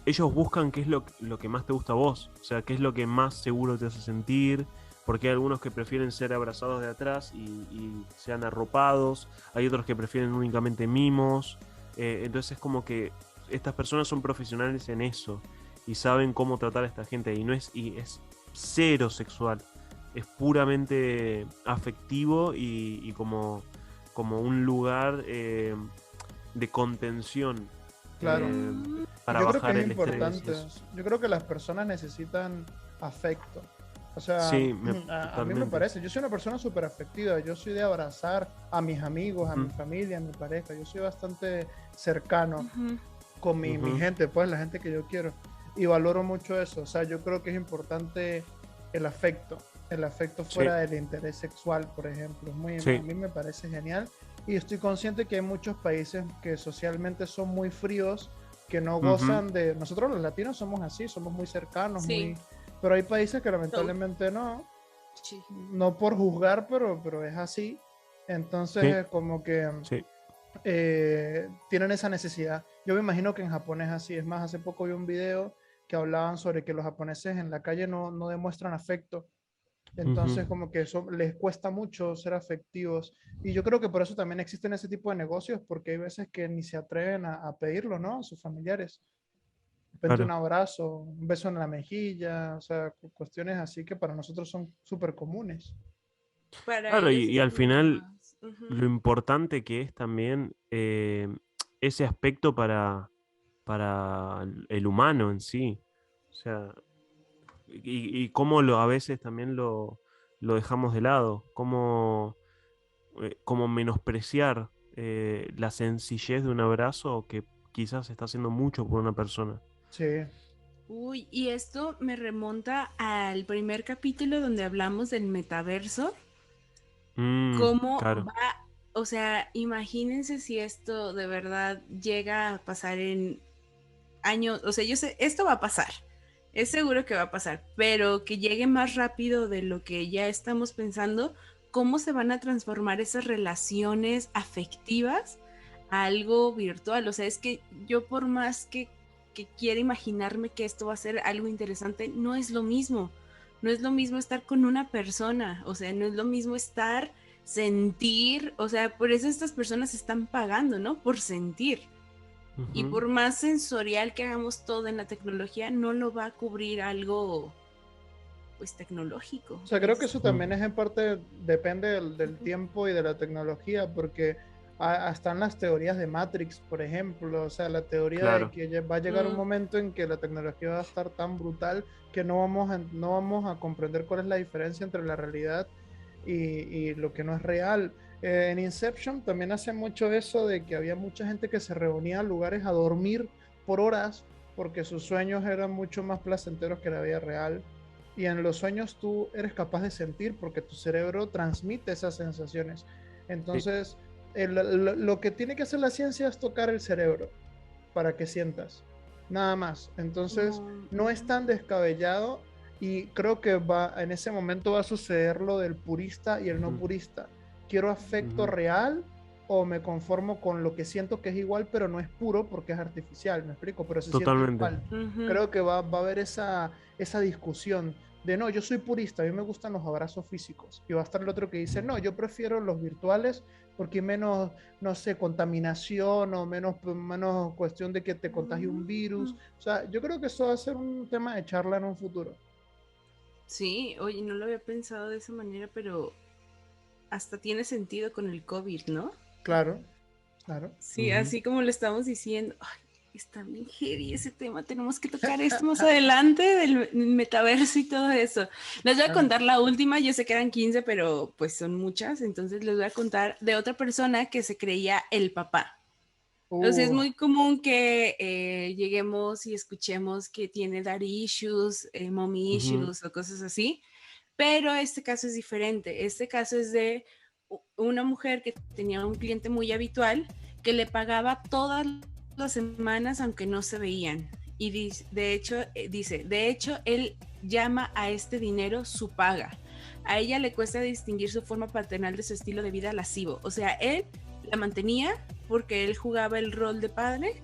ellos buscan qué es lo que más te gusta a vos, o sea, qué es lo que más seguro te hace sentir, porque hay algunos que prefieren ser abrazados de atrás y sean arropados, hay otros que prefieren únicamente mimos, entonces es como que estas personas son profesionales en eso y saben cómo tratar a esta gente y es cero sexual, es puramente afectivo y como un lugar de contención Claro. eh, Mm, para Yo creo que bajar es el estrés. y importante. eso. Yo creo que las personas necesitan afecto. O sea, Sí, a mí me totalmente. parece, yo soy una persona súper afectiva, yo soy de abrazar a mis amigos, a mi Ujú. familia, a mi pareja, yo soy bastante cercano ujú. con mi Ujú. gente, pues la gente que yo quiero. Y valoro mucho eso, o sea, yo creo que es importante el afecto Sí, fuera del interés sexual, por ejemplo. A sí. mí me parece genial y estoy consciente que hay muchos países que socialmente son muy fríos, que no Ujú. gozan de... Nosotros los latinos somos así, somos muy cercanos, Sí, pero hay países que so, lamentablemente no, sí. no por juzgar, pero es así. Sí, Entonces, como que sí. tienen esa necesidad. Yo me imagino que en Japón es así. Es más, hace poco vi un video que hablaban sobre que los japoneses en la calle no demuestran afecto. Ujú. Entonces, como que eso les cuesta mucho ser afectivos. Y yo creo que por eso también existen ese tipo de negocios, porque hay veces que ni se atreven a pedirlo, ¿no? A sus familiares. De repente un Claro. abrazo, un beso en la mejilla, o sea, cuestiones así que para nosotros son súper comunes. Para Claro, y, ellos y es al mucho final más. Ujú. lo importante que es también ese aspecto para el humano en sí. O sea, y cómo a veces también lo dejamos de lado, cómo menospreciar la sencillez de un abrazo que quizás está haciendo mucho por una persona. Sí, Uy, y esto me remonta al primer capítulo donde hablamos del metaverso. ¿Cómo Claro. va? O sea, imagínense si esto de verdad llega a pasar en años. O sea, yo sé, esto va a pasar. Es seguro que va a pasar, pero que llegue más rápido de lo que ya estamos pensando, cómo se van a transformar esas relaciones afectivas a algo virtual. O sea, es que yo por más que quiera imaginarme que esto va a ser algo interesante, no es lo mismo. No es lo mismo estar con una persona, o sea, no es lo mismo estar, sentir, o sea, por eso estas personas están pagando, ¿no? Por sentir. Y Ujú. por más sensorial que hagamos todo en la tecnología, no lo va a cubrir algo, pues, tecnológico. o sea, creo que eso Ujú. también es en parte, depende del Ujú. tiempo y de la tecnología, porque están las teorías de Matrix, por ejemplo, o sea, la teoría de Claro. que va a llegar un Mm, momento en que la tecnología va a estar tan brutal que no vamos a comprender cuál es la diferencia entre la realidad y lo que no es real. En Inception también hace mucho eso de que había mucha gente que se reunía a lugares a dormir por horas porque sus sueños eran mucho más placenteros que la vida real. Y en los sueños tú eres capaz de sentir porque tu cerebro transmite esas sensaciones. Sí, Entonces, lo que tiene que hacer la ciencia es tocar el cerebro para que sientas, nada más. Entonces, no, no es tan descabellado y creo que en ese momento va a suceder lo del purista y el no ujú, purista. Quiero afecto ujú, real, o me conformo con lo que siento que es igual, pero no es puro porque es artificial, me explico, pero se siente Totalmente. igual. Creo que va a haber esa discusión de no, yo soy purista, a mí me gustan los abrazos físicos, y va a estar el otro que dice, no, yo prefiero los virtuales porque hay menos, no sé, contaminación o menos cuestión de que te contagie un virus. O sea, yo creo que eso va a ser un tema de charla en un futuro. Sí, oye, no lo había pensado de esa manera, pero hasta tiene sentido con el COVID, ¿no? Claro, claro. Sí, así como lo estamos diciendo. Ay, está bien heavy ese tema. Tenemos que tocar esto más adelante del metaverso y todo eso. Les voy a contar la última. Yo sé que eran 15, pero pues son muchas. Entonces les voy a contar de otra persona que se creía el papá. Entonces es muy común que lleguemos y escuchemos que tiene daddy issues, mommy issues o cosas así. Pero este caso es diferente. Este caso es de una mujer que tenía un cliente muy habitual que le pagaba todas las semanas aunque no se veían. Y de hecho, él llama a este dinero su paga. A ella le cuesta distinguir su forma paternal de su estilo de vida lascivo. O sea, él la mantenía porque él jugaba el rol de padre,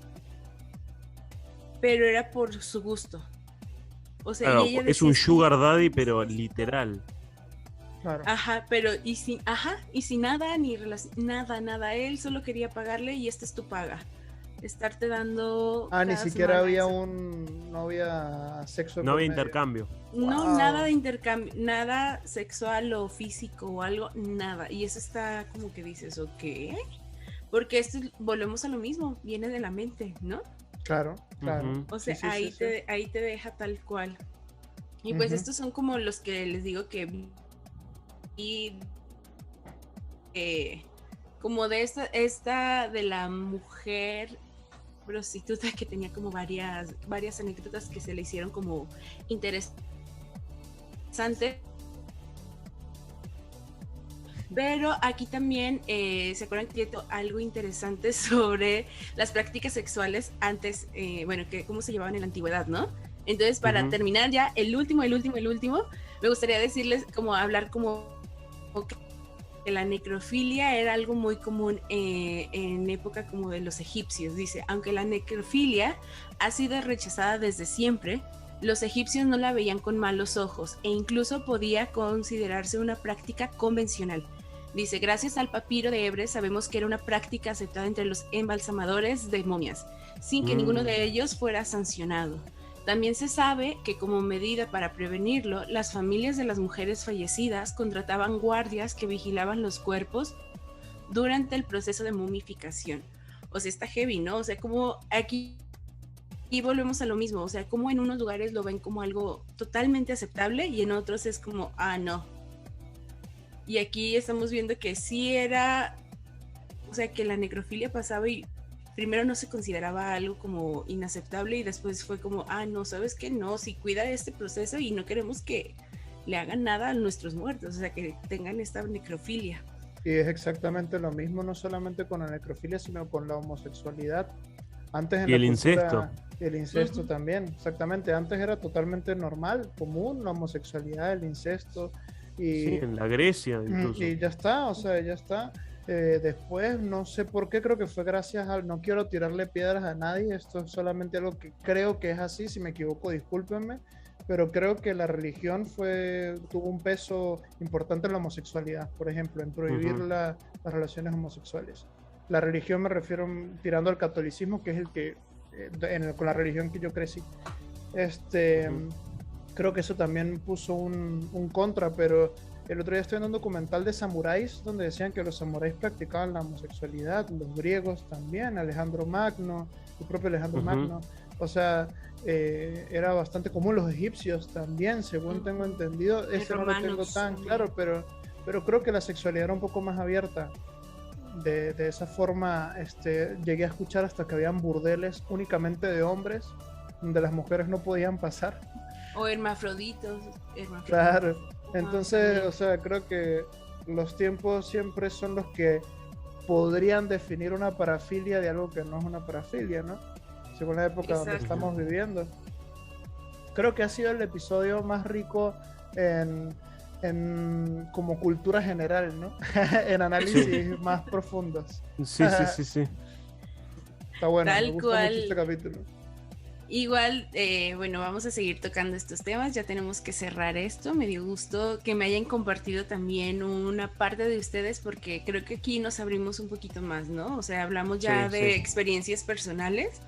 pero era por su gusto. O sea, claro, y ella es un sugar daddy, pero literal. Claro. Ajá, pero y sin nada, ni nada. Él solo quería pagarle y esta es tu paga. Estarte dando. Ni siquiera había no había sexo. No había intercambio. No, wow. Nada de intercambio, nada sexual o físico o algo, nada. Y eso está como que dices, ok. Porque esto, volvemos a lo mismo, viene de la mente, ¿no? Claro, claro. O sea, sí, ahí te deja tal cual. Y pues estos son como los que les digo que como de esta de la mujer prostituta que tenía como varias anécdotas que se le hicieron como interesantes. Pero aquí también se acuerdan que algo interesante sobre las prácticas sexuales antes, que cómo se llevaban en la antigüedad, ¿no? Entonces, para terminar ya, el último, me gustaría decirles, hablar que la necrofilia era algo muy común en época como de los egipcios. Dice, aunque la necrofilia ha sido rechazada desde siempre, los egipcios no la veían con malos ojos e incluso podía considerarse una práctica convencional. Dice, gracias al papiro de Ebres sabemos que era una práctica aceptada entre los embalsamadores de momias, sin que ninguno de ellos fuera sancionado. También se sabe que como medida para prevenirlo, las familias de las mujeres fallecidas contrataban guardias que vigilaban los cuerpos durante el proceso de momificación. O sea, está heavy, ¿no? O sea, como aquí volvemos a lo mismo, o sea, como en unos lugares lo ven como algo totalmente aceptable y en otros es como, no. Y aquí estamos viendo que sí era, o sea, que la necrofilia pasaba y primero no se consideraba algo como inaceptable y después fue como, no, ¿sabes qué? No, sí cuida este proceso y no queremos que le hagan nada a nuestros muertos, o sea, que tengan esta necrofilia. Y es exactamente lo mismo, no solamente con la necrofilia, sino con la homosexualidad. Antes en y la el cultura, incesto. El incesto también, exactamente. Antes era totalmente normal, común, la homosexualidad, el incesto. Sí, en la Grecia incluso. Y ya está, o sea, ya está. Después, no sé por qué, creo que fue gracias al... No quiero tirarle piedras a nadie, esto es solamente algo que creo que es así, si me equivoco, discúlpenme, pero creo que la religión tuvo un peso importante en la homosexualidad, por ejemplo, en prohibir las relaciones homosexuales. La religión me refiero tirando al catolicismo, que es el que, con la religión que yo crecí. Creo que eso también puso un contra, pero el otro día estoy en un documental de samuráis donde decían que los samuráis practicaban la homosexualidad, los griegos también, Alejandro Magno, el propio Alejandro Magno, o sea, era bastante común, los egipcios también, según tengo entendido, eso no lo tengo tan claro, pero creo que la sexualidad era un poco más abierta. De esa forma, llegué a escuchar hasta que habían burdeles únicamente de hombres, donde las mujeres no podían pasar. O hermafroditos. Claro. Entonces, o sea, creo que los tiempos siempre son los que podrían definir una parafilia de algo que no es una parafilia, ¿no? Según la época donde estamos viviendo. Creo que ha sido el episodio más rico en como cultura general, ¿no? En análisis más profundos. Sí, sí, sí, sí. Está bueno, me Tal gusta cual. mucho este capítulo. Igual, bueno, vamos a seguir tocando estos temas, ya tenemos que cerrar esto. Me dio gusto que me hayan compartido también una parte de ustedes porque creo que aquí nos abrimos un poquito más, ¿no? O sea, hablamos ya Sí, de sí. experiencias personales,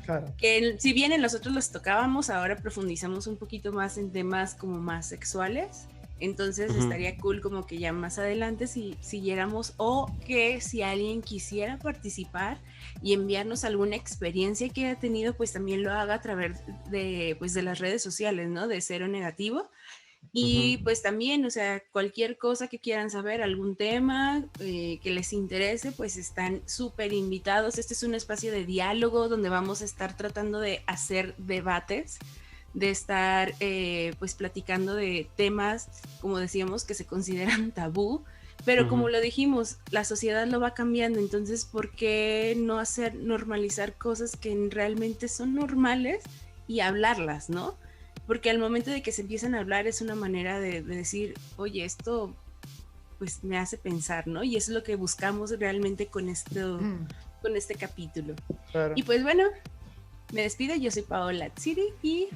Claro. que si bien en nosotros los tocábamos, ahora profundizamos un poquito más en temas como más sexuales. Entonces Ujú. estaría cool como que ya más adelante si siguiéramos o que si alguien quisiera participar y enviarnos alguna experiencia que haya tenido, pues también lo haga a través de, pues, de las redes sociales, ¿no? De Cero Negativo. Ujú. Y pues también, o sea, cualquier cosa que quieran saber, algún tema que les interese, pues están súper invitados. Este es un espacio de diálogo donde vamos a estar tratando de hacer debates, de estar pues platicando de temas, como decíamos, que se consideran tabú. Pero como Ujú. lo dijimos, la sociedad lo va cambiando, entonces, ¿por qué no hacer normalizar cosas que realmente son normales y hablarlas, ¿no? Porque al momento de que se empiezan a hablar es una manera de decir, oye, esto pues me hace pensar, ¿no? Y eso es lo que buscamos realmente con este capítulo. Claro. Y pues bueno, me despido, yo soy Paola Tsiri y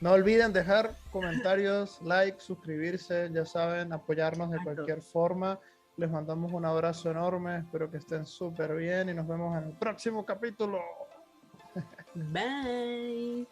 No olviden dejar comentarios, like, suscribirse, ya saben, apoyarnos de cualquier forma. Les mandamos un abrazo enorme, espero que estén súper bien y nos vemos en el próximo capítulo. bye.